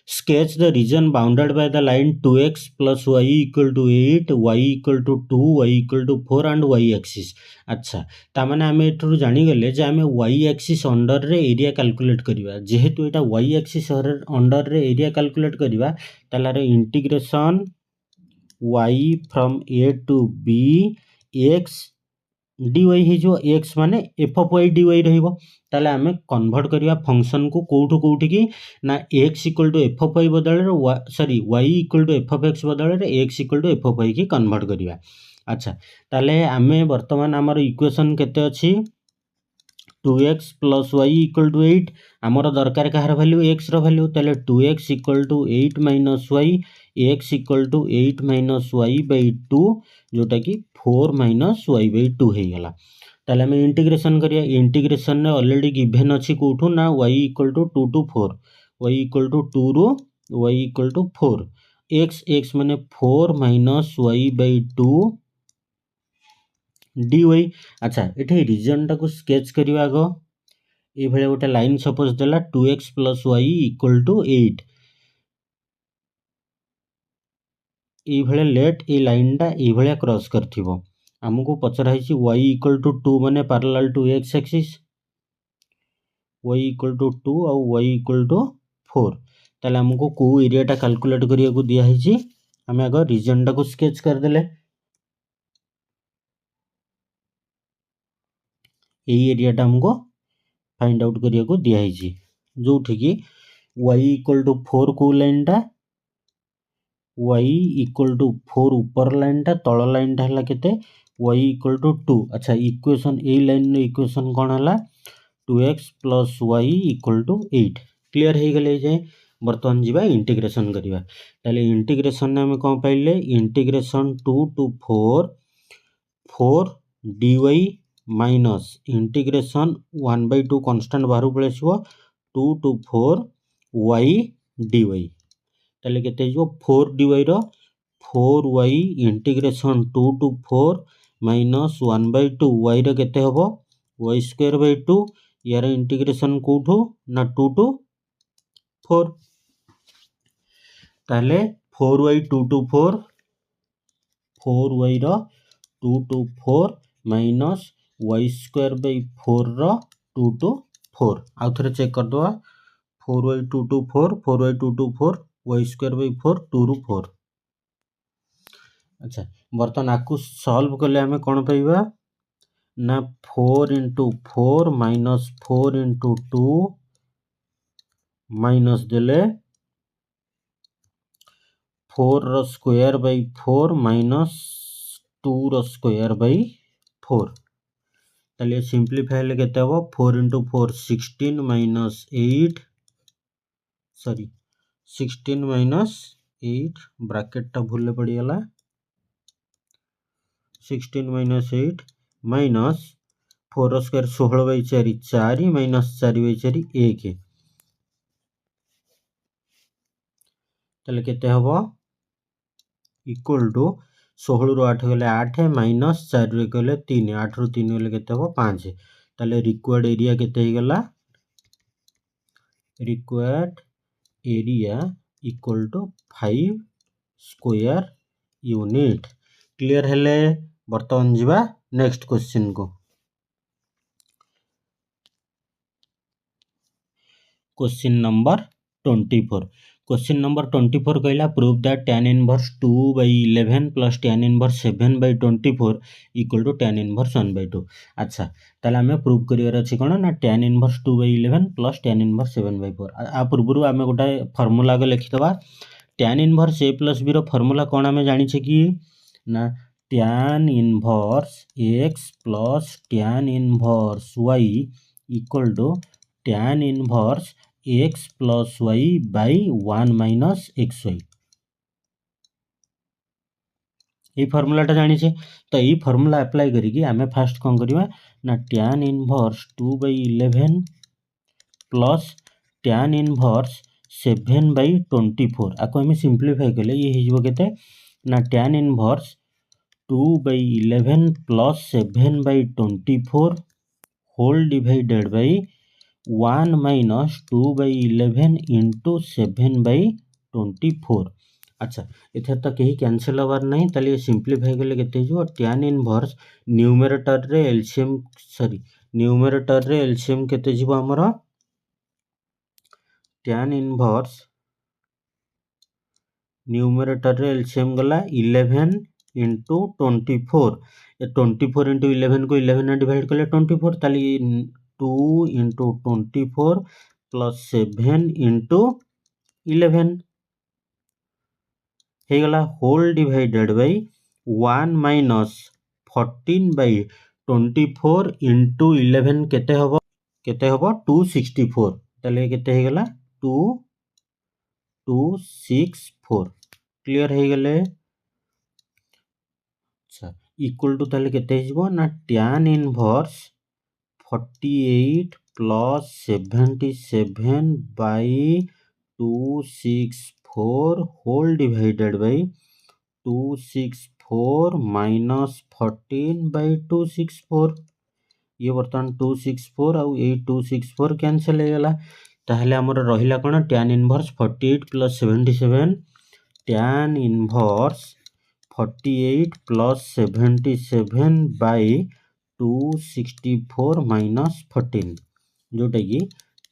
sketch the region bounded by the line 2x plus y equal to 8 y equal to 2 y equal to 4 and y axis अच्छा ता माने हमें एठरू जानि गले जे हमें y axis अंडर रे एरिया कैलकुलेट करिवा जेहेतु एटा y axis अंडर रे एरिया कैलकुलेट करिवा तालारे integration y from a to b x dy हे जो x माने f of y dy रहिबो ताले आमे कन्वर्ट करिया फंक्शन को कोठु कोठी की ना x equal to f of y बदल रे sorry y equal to f of x बदल रे x equal to f of y की कन्वर्ट करिया अच्छा ताले आमे वर्तमान हमर इक्वेशन केते अछि 2x plus y equal to 8 आमर दरकार कहार वैल्यू x रो वैल्यू ताले 2x equal to 8 minus y x equal to 8 minus y by 2 जोटा की 4 minus y by 2 हे गला ताले हमें इंटीग्रेशन करिया इंटीग्रेशन ने ऑलरेडी गिवन अछि कोठू ना y equal to 2 to 4 y equal to 2 row y equal to 4 x माने 4 minus y by 2 dy अच्छा एठी रीजन टा को स्केच करिवा आगो ए भले गोटे लाइन सपोज देला 2x plus y equal to 8 ए भले लेट ए लाइन टा ए भले क्रॉस करथिबो हमको पचरा हिची y equal to 2 माने parallel to x axis y equal to 2 और y equal to 4 ताले हमको को एरिया टा कैलकुलेट करिया को दिया हिची हमें आगो रीजन टा को स्केच कर देले यही एरिया टा हमको फाइंड आउट करिया को दिया हिची जो ठिकी y इक्वल टू 4 को लाइन टा y इक्वल टू 4 ऊपर लाइन टा तळ लाइन टा हला केते y इक्वल टू 2 अच्छा इक्वेशन ए लाइन नो इक्वेशन कोन हला 2x plus y equal to 8 clear हे गले जे वर्तमान जीवा इंटीग्रेशन करिवा ताले इंटीग्रेशन ने हम कोन पाइले integration 2 to 4 dy minus integration 1/2 constant बाहर पळेसिबो 2 to 4 y dy ताले केते जो 4 dy रो 4y integration 2 to 4 minus 1/2 y रो केते हबो y स्क्वायर बाय 2 यार इंटीग्रेशन कोठो ना 2 to 4 ताले 4y 2 to 4 4y रो 2 to 4 minus y square by 4 रो 2 to 4 आउ थरे चेक कर दवा 4y 2 to 4 4y 2 to 4 y square by 4 2 रू 4 अच्छा बर्तन आकु सॉल्व करले हमें कोन पाइबा ना 4 into 4 minus 4 into 2 माइनस देले 4 रो स्क्वायर बाय 4 माइनस 2 रो स्क्वायर बाय 4 ताले सिंपलीफाई ले केते हबो 4 into 4 16 minus 8 sorry 16 minus 8 bracket टा भूल पड़ी गला 16 minus 8 minus 4 square 16 by 4 4 minus 4 by 4 1 ताले केते हबो इक्वल टू 16 रो 8 गले 8 माइनस 4 रो गले 3 8 रो 3 गले केते हबो 5 ताले रिक्वायर्ड एरिया केते ही गला required area equal to 5 square unit clear हेले वर्तमान जीवा नेक्स्ट क्वेश्चन को क्वेश्चन नंबर 24 क्वेश्चन नंबर 24 कहला prove that tan inverse 2/11 plus tan inverse 7/24 equal to tan inverse 1/2। अच्छा ताले आमे प्रूव करिवार अछि कोन ना tan inverse 2/11 plus tan inverse 7/4। आ पूर्वरु आमे गोटा फार्मूला के लिखि दबा। tan inverse a plus b रो फार्मूला कोन आमे जानि छै कि ना tan inverse x plus tan inverse y equal to tan inverse x plus y by 1 minus x y. ये फॉर्मूलाटा जानी छे तो ये फॉर्मूला अप्लाई करिकी आमे फास्ट कौन करिवा ना tan inverse 2/11 plus tan inverse 7/24 आको आमे सिंपलीफाई कले ये हिजबो केते ना tan inverse 2/11 plus 7/24 whole divided by 1 minus 2/11 into 7/24। अच्छा इथे तो कहीं कैंसिल हबार नहीं ताले ये सिंपलीफाई कले केते जो tan इनवर्स न्यूमरेटर रे एलसीएम न्यूमरेटर रे एलसीएम केते जीवो हमरो tan इनवर्स न्यूमरेटर रे एलसीएम गला 11 इंटू 24 ये 24 इंटू 11 को 11 ने डिवाइड कले 24 ताले 2 इंटू 24 प्लस 7 इंटू 11 हे गला whole divided by 1 minus 14/24 into 11 केते हबो 264 ताले केते हे गला 264 क्लियर हे गले। अच्छा इक्वल टू ताले केते हिजबो ना tan inverse 48 plus 77 by 264 whole divided by 264 minus 14/264 ये बर्तमान 264 आउ 264 कैंसिल हो गला ताहले हमर रहिला कोन tan inverse 48 plus 77 tan inverse 48 plus 77 by 264 minus 14 जोटा कि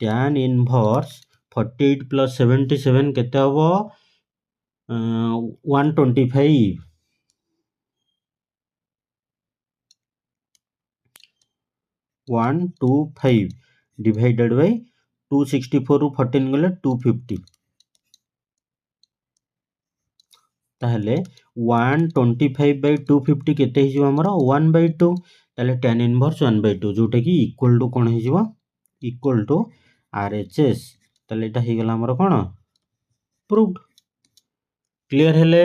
tan इनवर्स 48 प्लस 77 केते हबो 125 डिवाइडेड बाई 264 रु 14 गले 250 ताहले 125/250 केते हिजो हमरो 1/2 ताले tan इनवर्स 1/2 जोटा कि इक्वल टू कोन हिजो इक्वल टू RHS ताले एटा हे गला हमरो कोन प्रूव्ड क्लियर हेले।